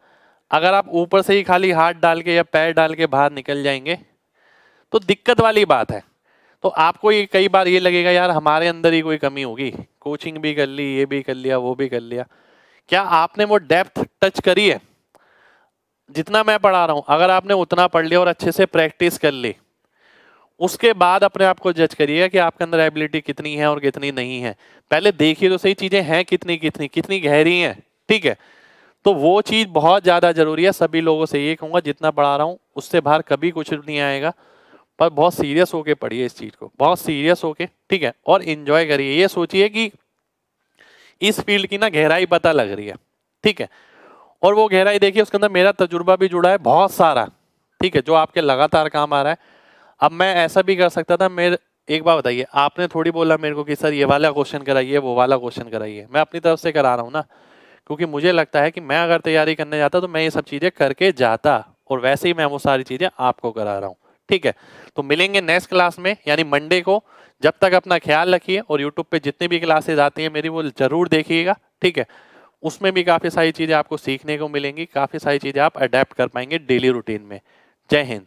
अगर आप ऊपर से ही खाली हाथ डाल के या पैर डाल के बाहर निकल जाएंगे तो दिक्कत वाली बात है। तो आपको ये कई बार ये लगेगा यार हमारे अंदर ही कोई कमी होगी, कोचिंग भी कर ली, ये भी कर लिया, वो भी कर लिया। क्या आपने वो डेप्थ टच करी है? जितना मैं पढ़ा रहा हूं अगर आपने उतना पढ़ लिया और अच्छे से प्रैक्टिस कर ली, उसके बाद अपने आप को जज करिएगा कि आपके अंदर एबिलिटी कितनी है और कितनी नहीं है। पहले देखिए तो सही चीजें हैं कितनी कितनी कितनी गहरी हैं, ठीक है। तो वो चीज बहुत ज्यादा जरूरी है। सभी लोगों से ये कहूंगा जितना पढ़ा रहा हूं उससे बाहर कभी कुछ नहीं आएगा, पर बहुत सीरियस होके पढ़िए इस चीज को, बहुत सीरियस होके, ठीक है, और एंजॉय करिए। ये सोचिए कि इस फील्ड की ना गहराई पता लग रही है, ठीक है, और वो गहराई देखिए उसके अंदर मेरा तजुर्बा भी जुड़ा है बहुत सारा, ठीक है, जो आपके लगातार काम आ रहा है। अब मैं ऐसा भी कर सकता था, मेरे एक बात बताइए, आपने थोड़ी बोला मेरे को कि सर ये वाला क्वेश्चन कराइए वो वाला क्वेश्चन कराइए, मैं अपनी तरफ से करा रहा हूँ ना, क्योंकि मुझे लगता है कि मैं अगर तैयारी करने जाता तो मैं ये सब चीजें करके जाता, और वैसे ही मैं वो सारी चीजें आपको करा रहा हूँ, ठीक है। तो मिलेंगे नेक्स्ट क्लास में यानी मंडे को। जब तक अपना ख्याल रखिए, और यूट्यूब पे जितनी भी क्लासेज आती हैं मेरी वो जरूर देखिएगा, ठीक है। उसमें भी काफी सारी चीजें आपको सीखने को मिलेंगी, काफी सारी चीजें आप अडेप्ट कर पाएंगे डेली रूटीन में। जय हिंद।